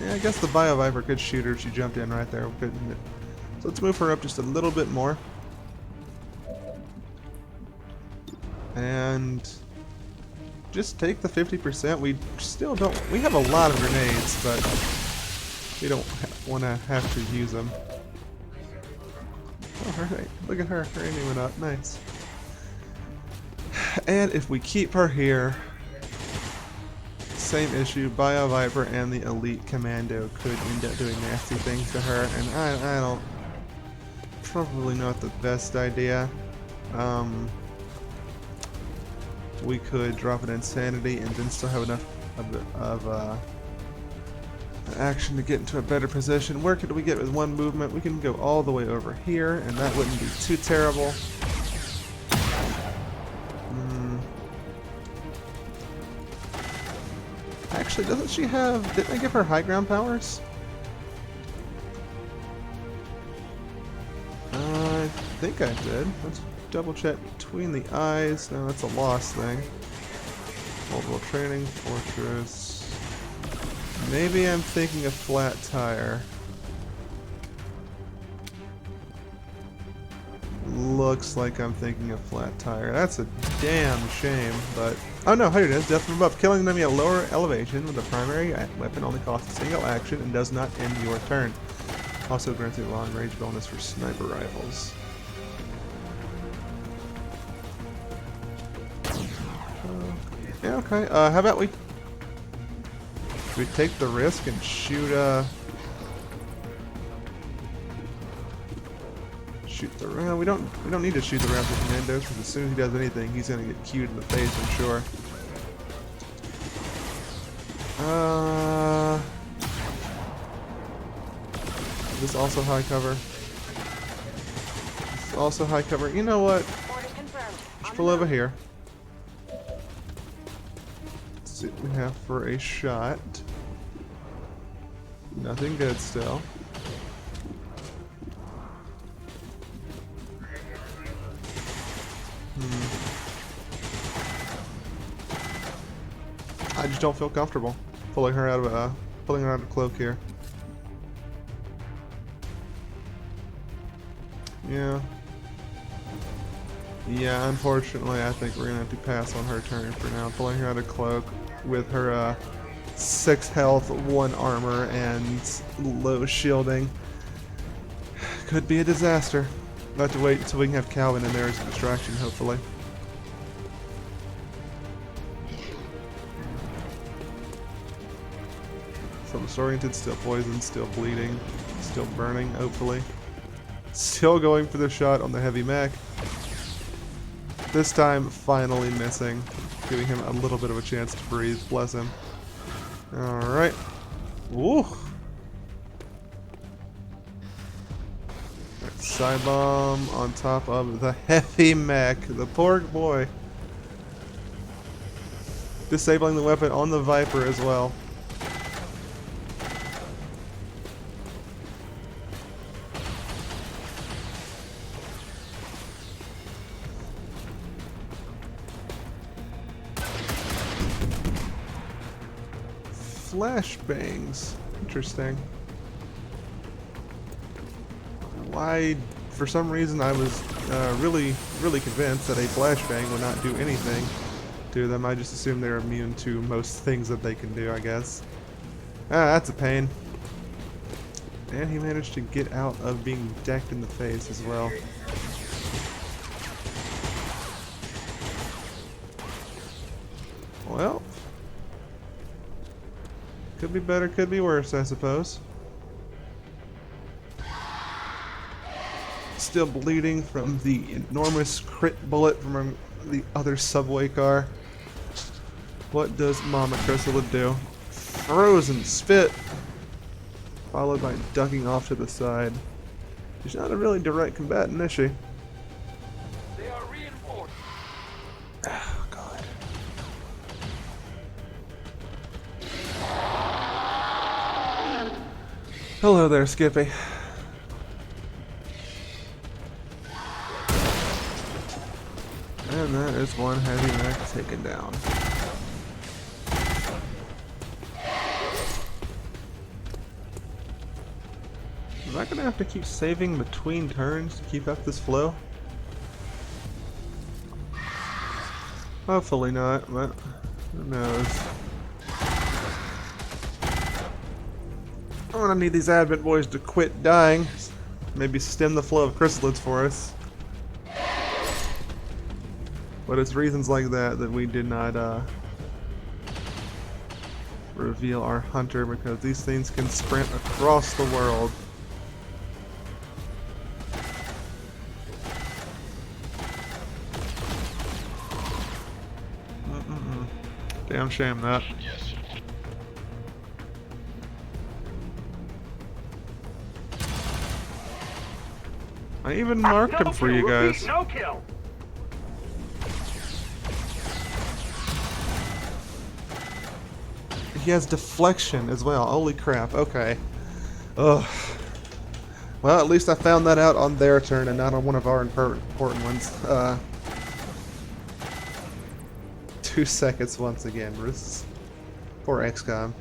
Yeah, I guess the Bio Viper could shoot her if she jumped in right there, couldn't it? So let's move her up just a little bit more. And just take the 50%. We still don't... We have a lot of grenades, but we don't want to have to use them. Oh, alright. Look at her. Her aiming went up. Nice. And if we keep her here, same issue. Bio Viper and the Elite Commando could end up doing nasty things to her, and I don't... Probably not the best idea. We could drop an Insanity and then still have enough of action to get into a better position. Where could we get with one movement? We can go all the way over here, and that wouldn't be too terrible. Actually, doesn't she have... Didn't I give her high ground powers? I think I did. Let's double check between the eyes. No, that's a lost thing. Multiple training, fortress. Maybe I'm thinking of flat tire. Looks like I'm thinking of flat tire. That's a damn shame, but... Oh no, here it is. Death from above. Killing an enemy at lower elevation with a primary weapon only costs a single action and does not end your turn. Also grants a long range bonus for sniper rifles. Yeah, okay. How about we take the risk and shoot We don't need to shoot the Raptor Commando because as soon as he does anything, he's gonna get cued in the face, I'm sure. Is this also high cover? This is also high cover. You know what? Orders confirmed. Let's pull over here. Let's see what we have for a shot. Nothing good still. I just don't feel comfortable pulling her out of a cloak here. Yeah. Yeah, unfortunately, I think we're gonna have to pass on her turn for now. Pulling her out of cloak with her 6 health, 1 armor, and low shielding could be a disaster. We'll have to wait until we can have Calvin in there as a distraction, hopefully. Still disoriented, still poisoned, still bleeding, still burning, hopefully. Still going for the shot on the heavy mech. This time, finally missing, giving him a little bit of a chance to breathe. Bless him. Alright. Woo! Side bomb on top of the heavy mech. The poor boy. Disabling the weapon on the Viper as well. Flashbangs. Interesting. Why, for some reason, I was really convinced that a flashbang would not do anything to them. I just assumed they're immune to most things that they can do, I guess. Ah, that's a pain. And he managed to get out of being decked in the face as well. Well, could be better, could be worse, I suppose. Still bleeding from the enormous crit bullet from the other subway car. What does Mama Chrysalid do? Frozen spit, followed by ducking off to the side. She's not a really direct combatant, is she? They are reinforced. Oh, God. Hello there, Skippy. And that is one heavy mech taken down. Am I gonna have to keep saving between turns to keep up this flow? Hopefully not, but who knows. I'm gonna need these Advent boys to quit dying. Maybe stem the flow of chrysalids for us. But it's reasons like that that we did not reveal our hunter, because these things can sprint across the world. Damn shame that. Yes. I even marked him for you guys. No kill. He has deflection as well. Holy crap. Okay. Ugh. Well, at least I found that out on their turn and not on one of our important ones. 2 seconds once again. Poor Xcom.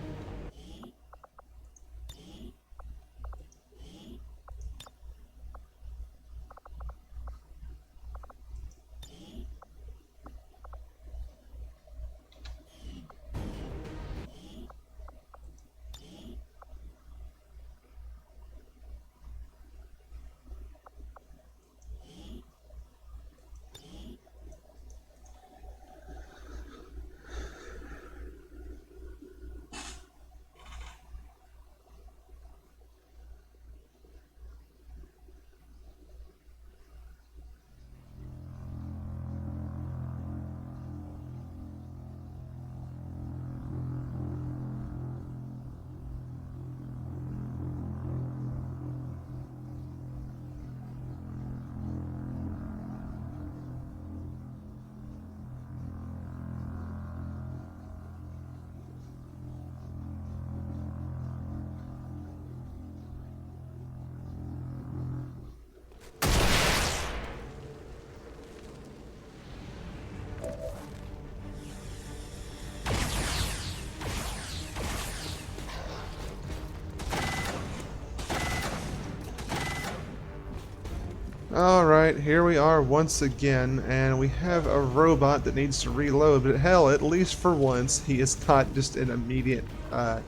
Alright, here we are once again, and we have a robot that needs to reload, but hell, at least for once, he is not just an immediate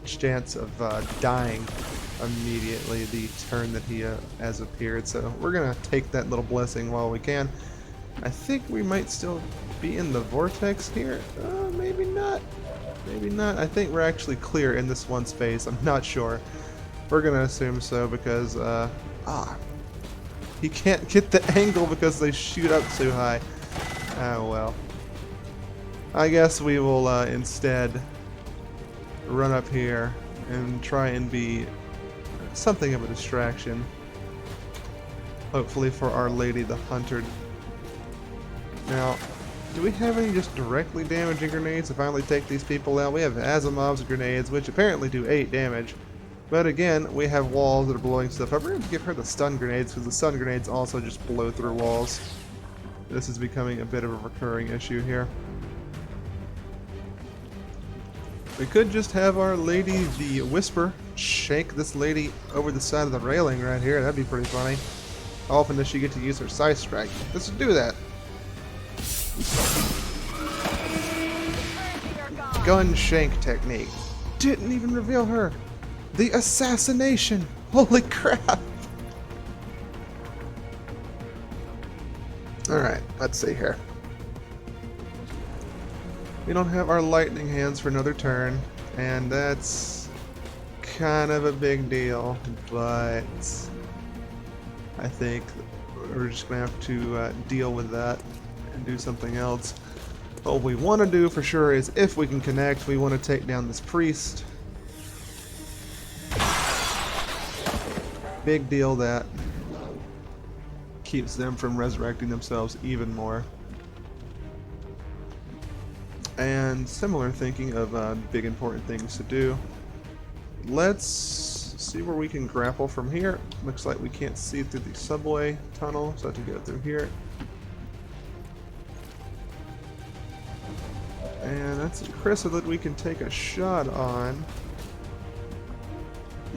chance of dying immediately the turn that he has appeared, so we're gonna take that little blessing while we can. I think we might still be in the vortex here. Maybe not. Maybe not. I think we're actually clear in this one space. I'm not sure. We're gonna assume so because, he can't get the angle because they shoot up too high. Oh well. I guess we will instead run up here and try and be something of a distraction. Hopefully for Our Lady the Hunter. Now, do we have any just directly damaging grenades to finally take these people out? We have Asimov's grenades, which apparently do 8 damage. But again, we have walls that are blowing stuff up. We're going to give her the stun grenades, because the stun grenades also just blow through walls. This is becoming a bit of a recurring issue here. We could just have Our Lady the Whisper shake this lady over the side of the railing right here. That'd be pretty funny. How often does she get to use her side strike? Let's do that. Gun shank technique. Didn't even reveal her. The assassination! Holy crap! Alright, let's see here. We don't have our lightning hands for another turn, and that's kind of a big deal, but I think we're just going to have to deal with that and do something else. What we want to do for sure is, if we can connect, we want to take down this priest. Big deal that keeps them from resurrecting themselves even more. And similar thinking of big important things to do. Let's see where we can grapple from here. Looks like we can't see through the subway tunnel, so I have to go through here. And that's a crystal that we can take a shot on.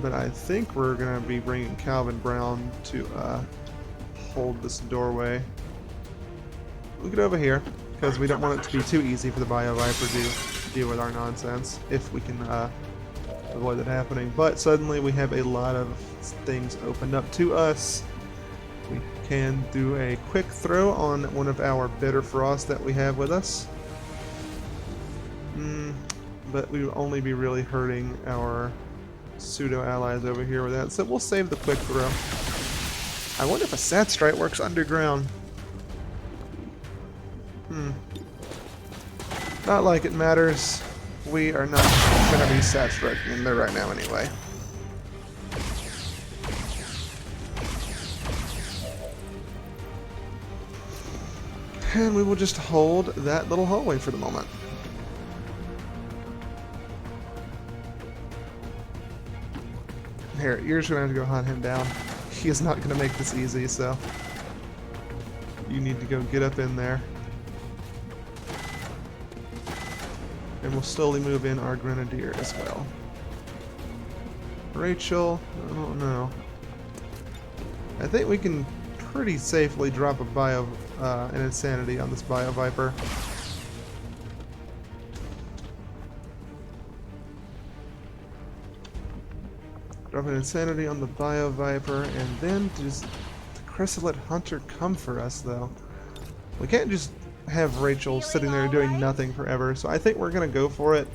But I think we're going to be bringing Calvin Brown to hold this doorway. We'll get over here, because we don't want it to be too easy for the Bio Viper to deal with our nonsense, if we can avoid that happening. But suddenly we have a lot of things opened up to us. We can do a quick throw on one of our Bitter Frost that we have with us. But we will only be really hurting our pseudo-allies over here with that, so we'll save the quick throw. I wonder if a Sat Strike works underground. Not like it matters. We are not going to be Sat Striking in there right now anyway. And we will just hold that little hallway for the moment. Here, you're just going to have to go hunt him down. He is not going to make this easy, so you need to go get up in there. And we'll slowly move in our Grenadier as well. Rachel, I don't know. I think we can pretty safely drop an Insanity on this Bio Viper. Drop an Insanity on the Bio Viper, and then does the Chrysalid Hunter come for us, though? We can't just have Rachel sitting there doing nothing forever, so I think we're going to go for it.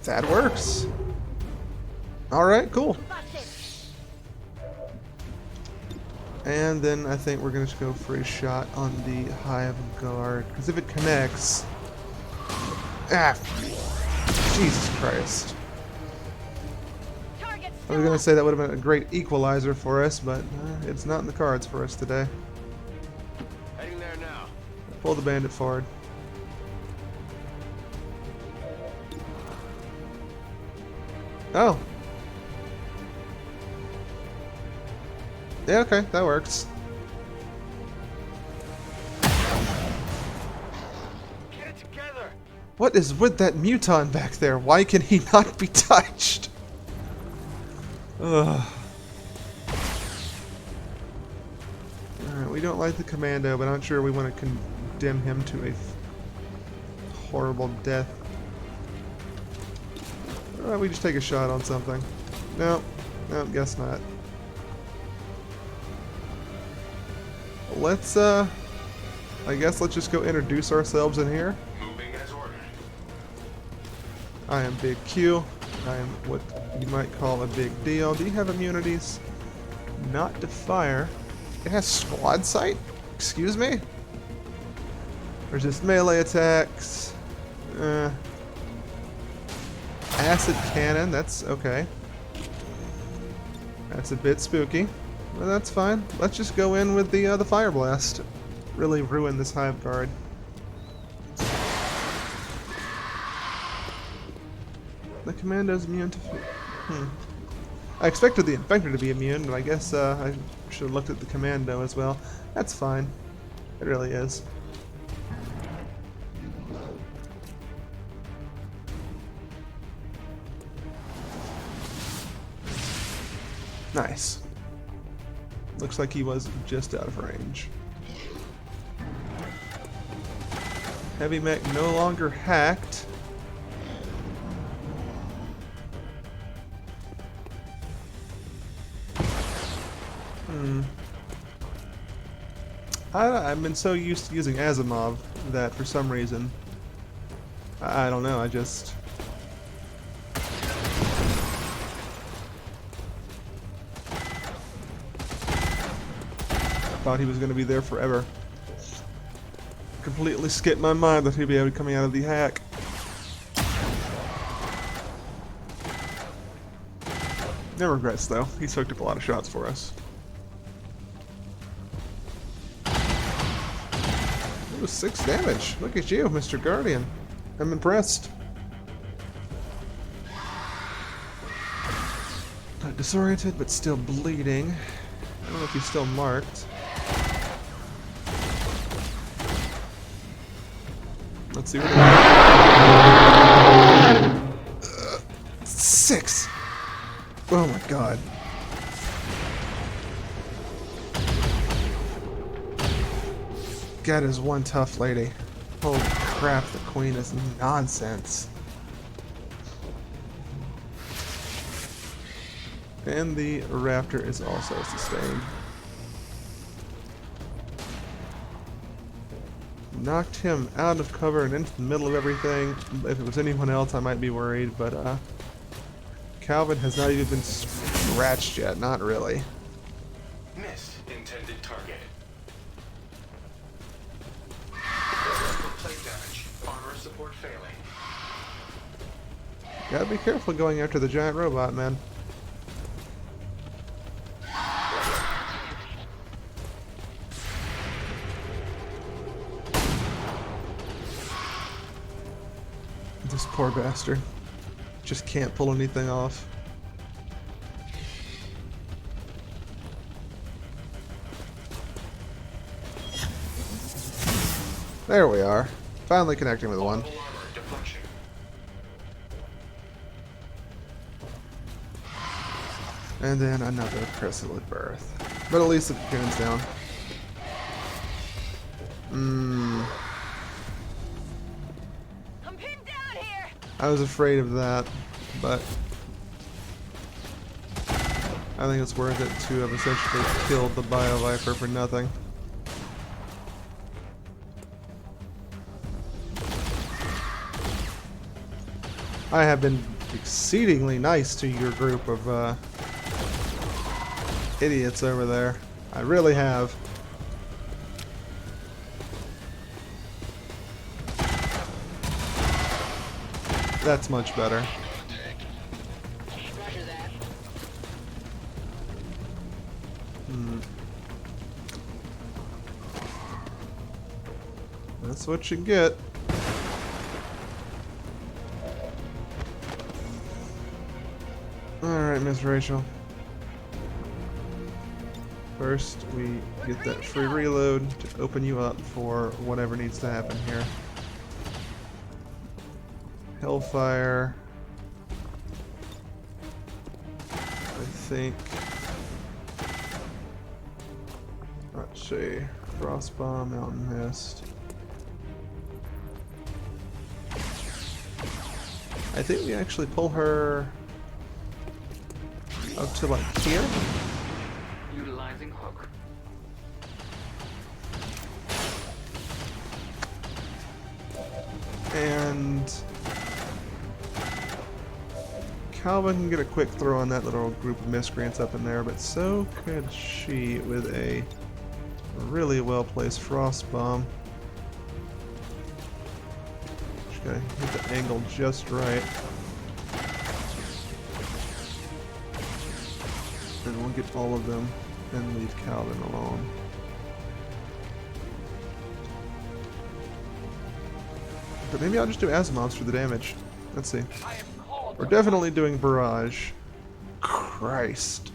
That works. Alright, cool. And then I think we're going to go for a shot on the Hive Guard, because if it connects... Ah, Jesus Christ. I was going to say that would have been a great equalizer for us, but it's not in the cards for us today. Heading there now. Pull the bandit forward. Oh. Yeah, okay, that works. Get it together. What is with that muton back there? Why can he not be touched? Ugh. Alright, we don't like the commando, but I'm sure we want to condemn him to a horrible death. We just take a shot on something. No, guess not. Let's, I guess let's just go introduce ourselves in here. Moving as ordered. I am Big Q. I am what you might call a big deal. Do you have immunities? Not to fire. It has squad sight? Excuse me? There's just melee attacks. Acid cannon, that's okay. That's a bit spooky. But that's fine. Let's just go in with the fire blast. Really ruin this hive guard. The commando's immune to... I expected the infector to be immune, but I guess I should have looked at the commando as well. That's fine. It really is. Nice. Looks like he was just out of range. Heavy mech no longer hacked. I've been so used to using Asimov that for some reason, I don't know, I just... thought he was going to be there forever. Completely skipped my mind that he'd be able to coming out of the hack. No regrets though. He's hooked up a lot of shots for us. It was 6 damage. Look at you, Mr. Guardian. I'm impressed. Not disoriented, but still bleeding. I don't know if he's still marked. Let's see what it is. 6! Oh my god. God is one tough lady. Holy crap, the queen is nonsense. And the raptor is also sustained. Knocked him out of cover and into the middle of everything. If it was anyone else, I might be worried, but Calvin has not even been scratched yet. Not really. Miss intended target. Plate damage. Armor support failing. Gotta be careful going after the giant robot, man. This poor bastard. Just can't pull anything off. There we are. Finally connecting with one. And then another chrysalid birth. But at least the cocoon's down. I'm pinned down here. I was afraid of that, but I think it's worth it to have essentially killed the Bio Viper for nothing. I have been exceedingly nice to your group of idiots over there. I really have. That's much better. Roger that. That's what you get. Alright, Miss Rachel. First, we get that free reload to open you up for whatever needs to happen here. Hellfire. I think. Let's see. Frostbomb, Mountain Mist. I think we actually pull her up to like here. Utilizing hook. And Calvin can get a quick throw on that little group of miscreants up in there, but so could she with a really well placed frost bomb. Just gotta hit the angle just right. And we'll get all of them and leave Calvin alone. But maybe I'll just do Asimovs for the damage. Let's see. We're definitely doing Barrage. Christ.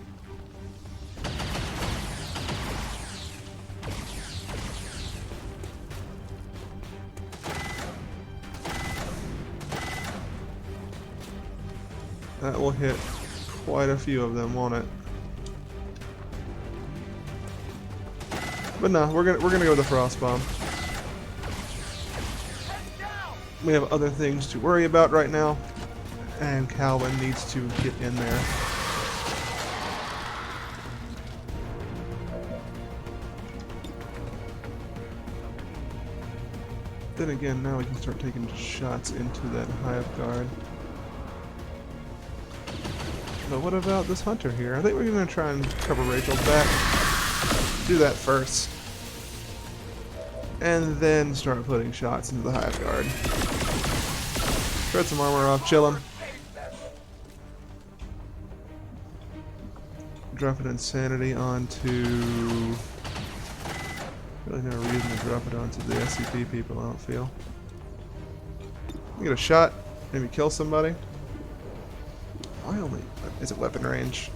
That will hit quite a few of them, won't it? But no, we're gonna go with the Frost Bomb. We have other things to worry about right now, and Calvin needs to get in there. Then again, now we can start taking shots into that Hive Guard. But what about this Hunter here? I think we're going to try and cover Rachel back. Do that first. And then start putting shots into the Hive Guard. Shred some armor off, chill him. Drop an Insanity onto... Really no reason to drop it onto the SCP people, I don't feel. Get a shot, maybe kill somebody. Why only... Is it weapon range?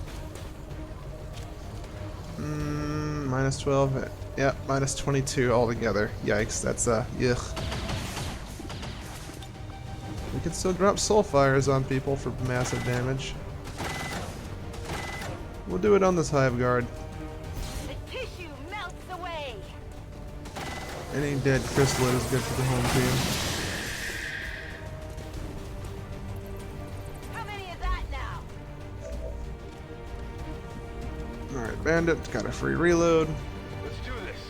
Minus 12. Yeah, minus 22 altogether. Yikes, that's yuck. We can still drop Soulfires on people for massive damage. We'll do it on this Hive Guard. The tissue melts away. Any dead chrysalid is good for the home team. How many is that now? Alright, Bandit, got a free reload. Let's do this.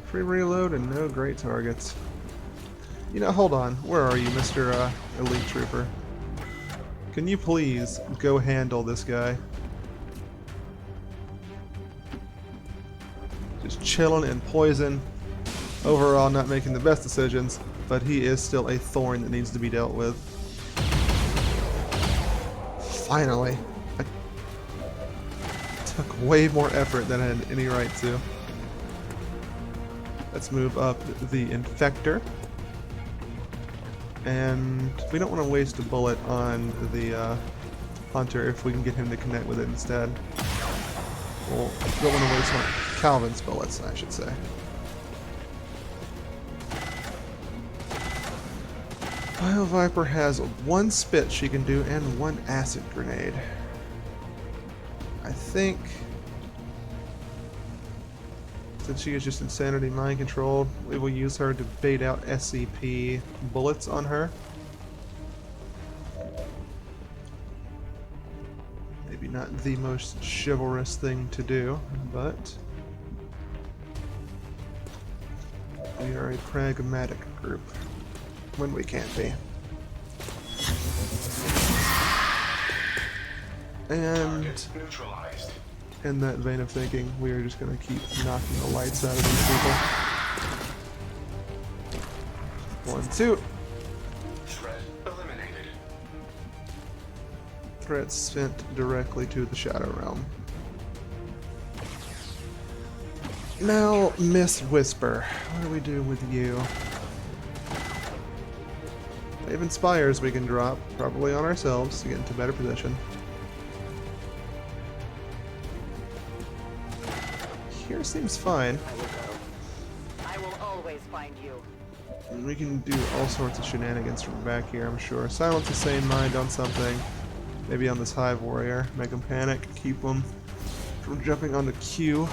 Free reload and no great targets. You know, hold on. Where are you, Mr. Elite Trooper? Can you please go handle this guy? Just chilling in poison. Overall, not making the best decisions, but he is still a thorn that needs to be dealt with. Finally. I took way more effort than I had any right to. Let's move up the Infector. And we don't want to waste a bullet on the Hunter if we can get him to connect with it instead. Well, don't want to waste one Calvin's bullets, I should say. Bile Viper has one spit she can do and one acid grenade. I think, since she is just insanity mind controlled, we will use her to bait out SCP bullets on her. Maybe not the most chivalrous thing to do, but we are a pragmatic group when we can't be. And Target neutralized. in that vein of thinking, we are just going to keep knocking the lights out of these people. 1, 2. Threat eliminated. Threat sent directly to the Shadow Realm. Now, Miss Whisper, what do we do with you? Even Spires we can drop, probably on ourselves, to get into better position. Here seems fine. I will go. I will always find you. And we can do all sorts of shenanigans from back here, I'm sure. Silence the sane mind on something. Maybe on this hive warrior. Make them panic. Keep them from jumping onto Q.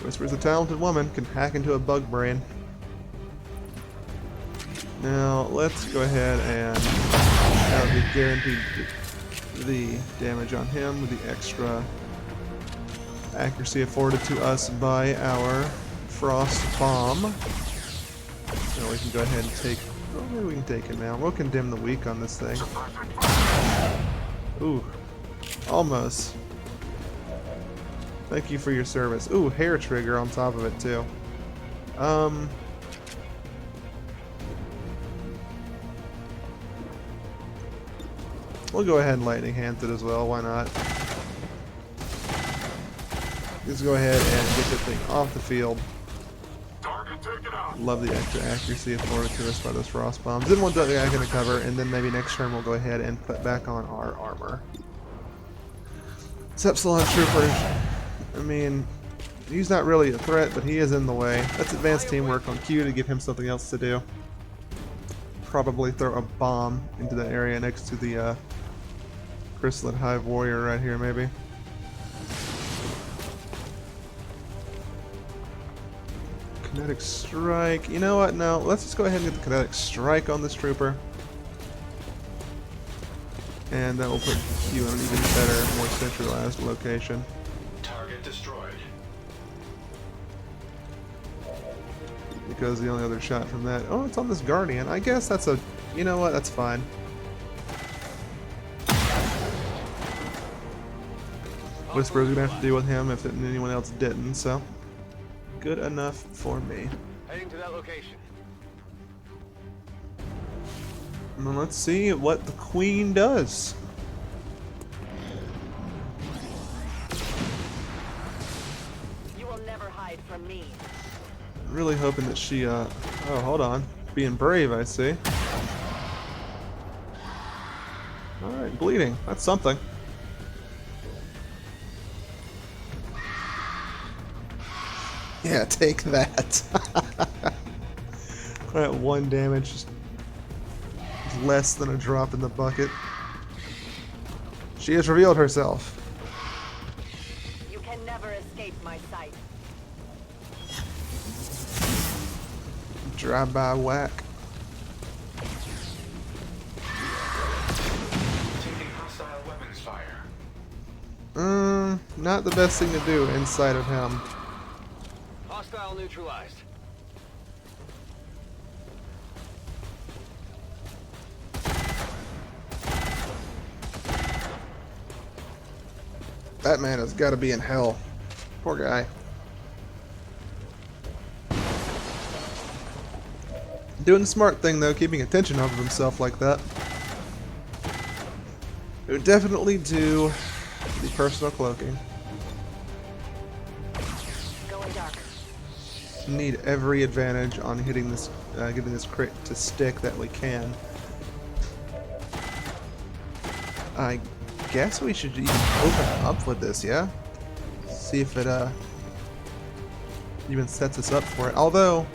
Whisper's a talented woman. Can hack into a bug brain. Now, let's go ahead and have the guaranteed the damage on him with the extra accuracy afforded to us by our Frost Bomb. Now we can go ahead and take... Oh, maybe we can take him now. We'll condemn the weak on this thing. Ooh. Almost. Thank you for your service. Ooh, hair trigger on top of it, too. We'll go ahead and lightning hand it as well, why not? Let's go ahead and get the thing off the field. Love the extra accuracy afforded to us by those frost bombs. Then we'll do the guy gonna cover, and then maybe next turn we'll go ahead and put back on our armor. Epsilon Trooper, I mean, he's not really a threat, but he is in the way. Let's advance teamwork on Q to give him something else to do. Probably throw a bomb into the area next to the Chrysalid Hive Warrior right here, maybe. Kinetic Strike. You know what? No, let's just go ahead and get the Kinetic Strike on this trooper. And that will put Q in an even better, more centralized location. Target destroyed. Because the only other shot from that... Oh, it's on this Guardian. I guess that's a... You know what? That's fine. Whisper's gonna have to deal with him if anyone else didn't, so... Good enough for me. Heading to that location. Now let's see what the Queen does. You will never hide from me. Really hoping that she, oh, hold on. Being brave, I see. Alright, bleeding. That's something. Yeah, take that. That one damage, just less than a drop in the bucket. She has revealed herself. You can never escape my sight. Drive-by whack. Taking hostile weapons fire. Not the best thing to do inside of him. Hostile neutralized. That man has got to be in hell. Poor guy. Doing the smart thing though, keeping attention off of himself like that. It would definitely do the personal cloaking. Going dark. Need every advantage on hitting this, getting this crit to stick that we can. I guess we should even open up with this, yeah? See if it even sets us up for it. Although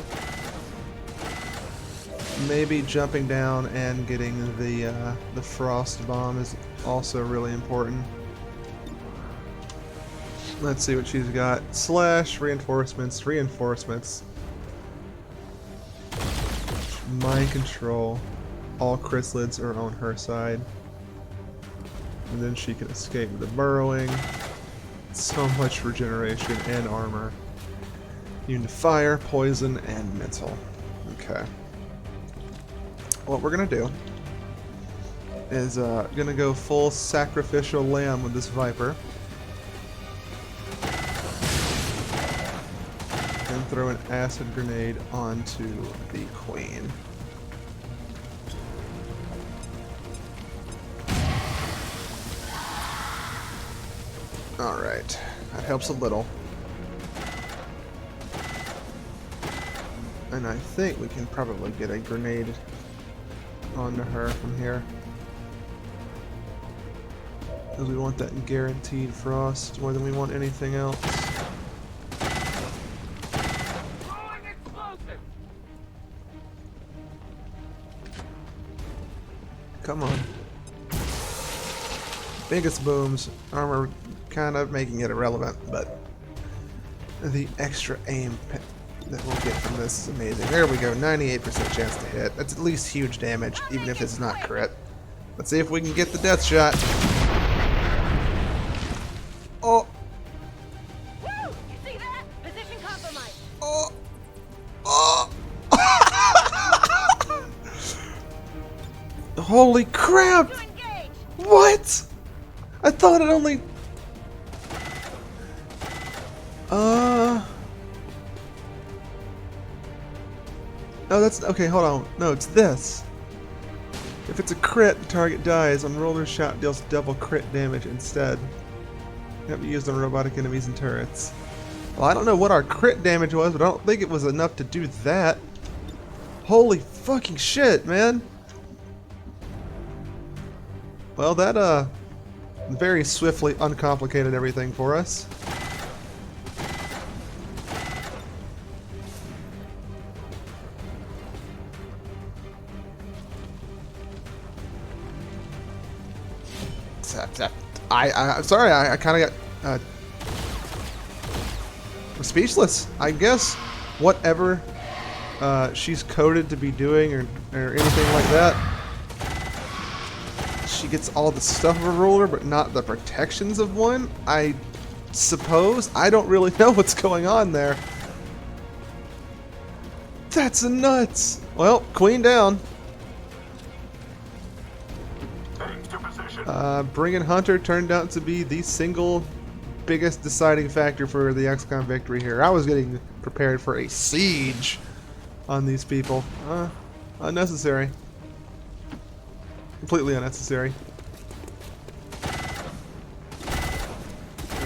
maybe jumping down and getting the frost bomb is also really important. Let's see what she's got. Slash, reinforcements, reinforcements. Mind control. All chrysalids are on her side. And then she can escape with the burrowing. So much regeneration and armor. Immune to fire, poison, and mental. Okay. What we're gonna do is gonna go full sacrificial lamb with this Viper. And throw an acid grenade onto the Queen. Alright, that helps a little. And I think we can probably get a grenade onto her from here. Because we want that guaranteed frost more than we want anything else. Come on. Biggest booms. Armor kind of making it irrelevant, but the extra aim that we'll get from this is amazing. There we go. 98% chance to hit. That's at least huge damage, even if it's not crit. Let's see if we can get the death shot. Oh. Woo! You see that? Position compromised. Oh. Oh. Holy crap! To engage. What? I thought it only... No, that's... Okay, hold on. No, it's this. If it's a crit, the target dies. Unroller shot deals double crit damage instead. Can't be used on robotic enemies and turrets. Well, I don't know what our crit damage was, but I don't think it was enough to do that. Holy fucking shit, man. Well, that, very swiftly uncomplicated everything for us. I'm sorry, I kind of got I'm speechless. I guess whatever she's coded to be doing or anything like that, she gets all the stuff of a ruler but not the protections of one, I suppose. I don't really know what's going on there. That's nuts. Well, queen down. Bringing Hunter turned out to be the single biggest deciding factor for the Xcom victory here. I was getting prepared for a siege on these people. Unnecessary. Completely unnecessary.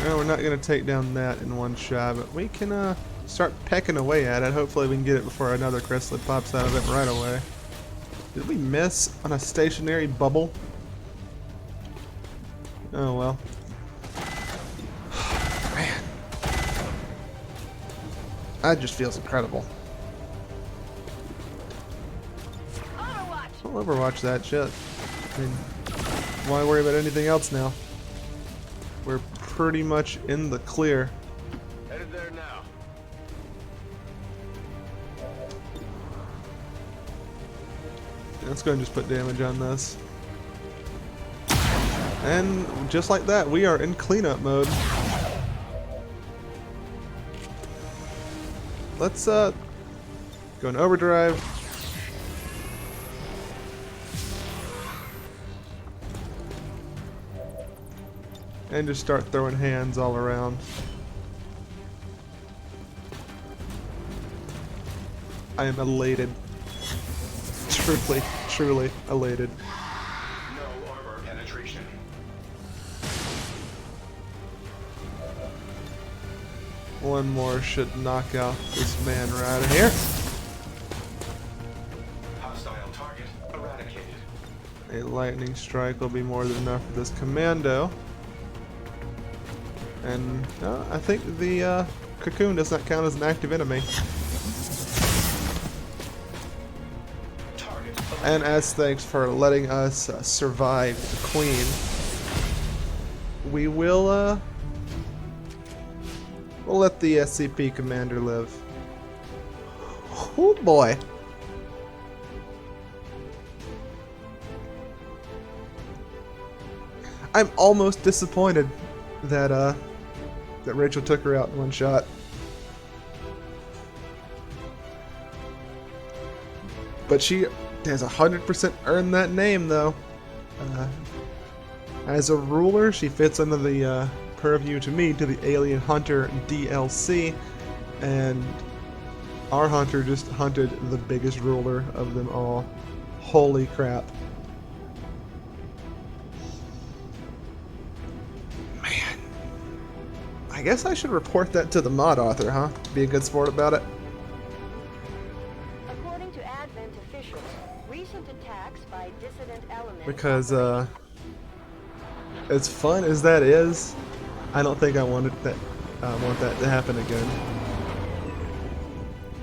Well, we're not going to take down that in one shot, but we can start pecking away at it. Hopefully we can get it before another chrysalid pops out of it right away. Did we miss on a stationary bubble? Oh well. Man. That just feels incredible. Overwatch. I'll overwatch that shit. I mean, why worry about anything else now? We're pretty much in the clear. Headed there now. Let's go and just put damage on this. And just like that, we are in cleanup mode. Let's go in overdrive. And just start throwing hands all around. I am elated. Truly, truly elated. No armor penetration. One more should knock out this man right here. Hostile target eradicated. A lightning strike will be more than enough for this commando. And I think the cocoon does not count as an active enemy. Target And as thanks for letting us survive the queen, we will we'll let the SCP commander live. Oh boy. I'm almost disappointed that that Rachel took her out in one shot. But she has 100% earned that name, though. As a ruler, she fits under the purview to me to the Alien Hunter DLC, and our hunter just hunted the biggest ruler of them all. Holy crap. Man. I guess I should report that to the mod author, huh? Be a good sport about it. According to Advent officials, recent attacks by dissident elements. Because, as fun as that is, I don't think I want that to happen again.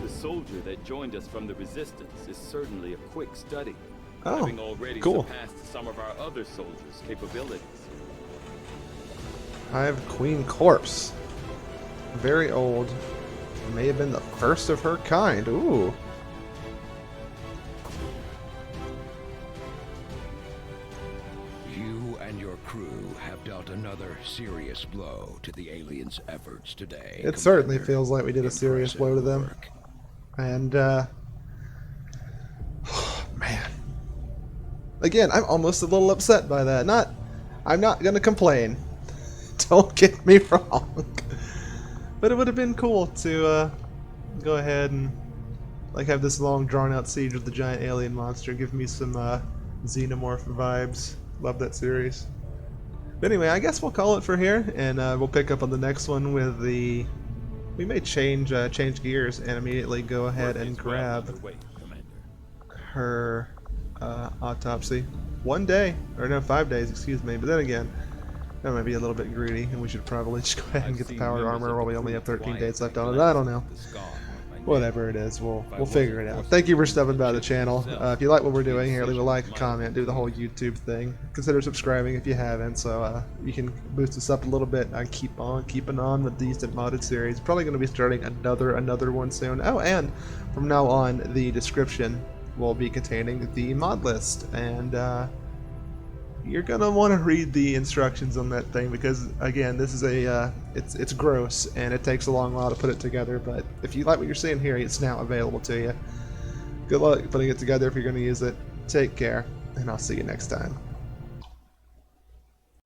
The soldier that joined us from the Resistance is certainly a quick study. Oh, having already cool. surpassed some of our other soldiers' capabilities. Hive Queen Corpse. Very old. May have been the first of her kind. Ooh. You and your crew have dealt another serious blow to the aliens' efforts today. It certainly Commander. feels like we did a serious blow to them. Impressive work. And, man. Again, I'm almost a little upset by that. I'm not gonna complain. Don't get me wrong. But it would have been cool to, go ahead and, like, have this long, drawn-out siege with the giant alien monster. Give me some, Xenomorph vibes. Love that series. But anyway, I guess we'll call it for here, and, we'll pick up on the next one with the... We may change gears and immediately go ahead and grab her autopsy. 1 day, or no, 5 days, excuse me. But then again, that might be a little bit greedy, and we should probably just go ahead and get the powered armor while we only have 13 days left on it. I don't know. Whatever it is, we'll figure it out. Thank you for stopping by the channel. If you like what we're doing here, leave a like, a comment, do the whole YouTube thing. Consider subscribing if you haven't, so you can boost us up a little bit. I keep on keeping on with these modded series. Probably going to be starting another one soon. Oh, and from now on, the description will be containing the mod list, and you're gonna want to read the instructions on that thing because, again, this is it's gross and it takes a long while to put it together. But if you like what you're seeing here, it's now available to you. Good luck putting it together if you're going to use it. Take care, and I'll see you next time.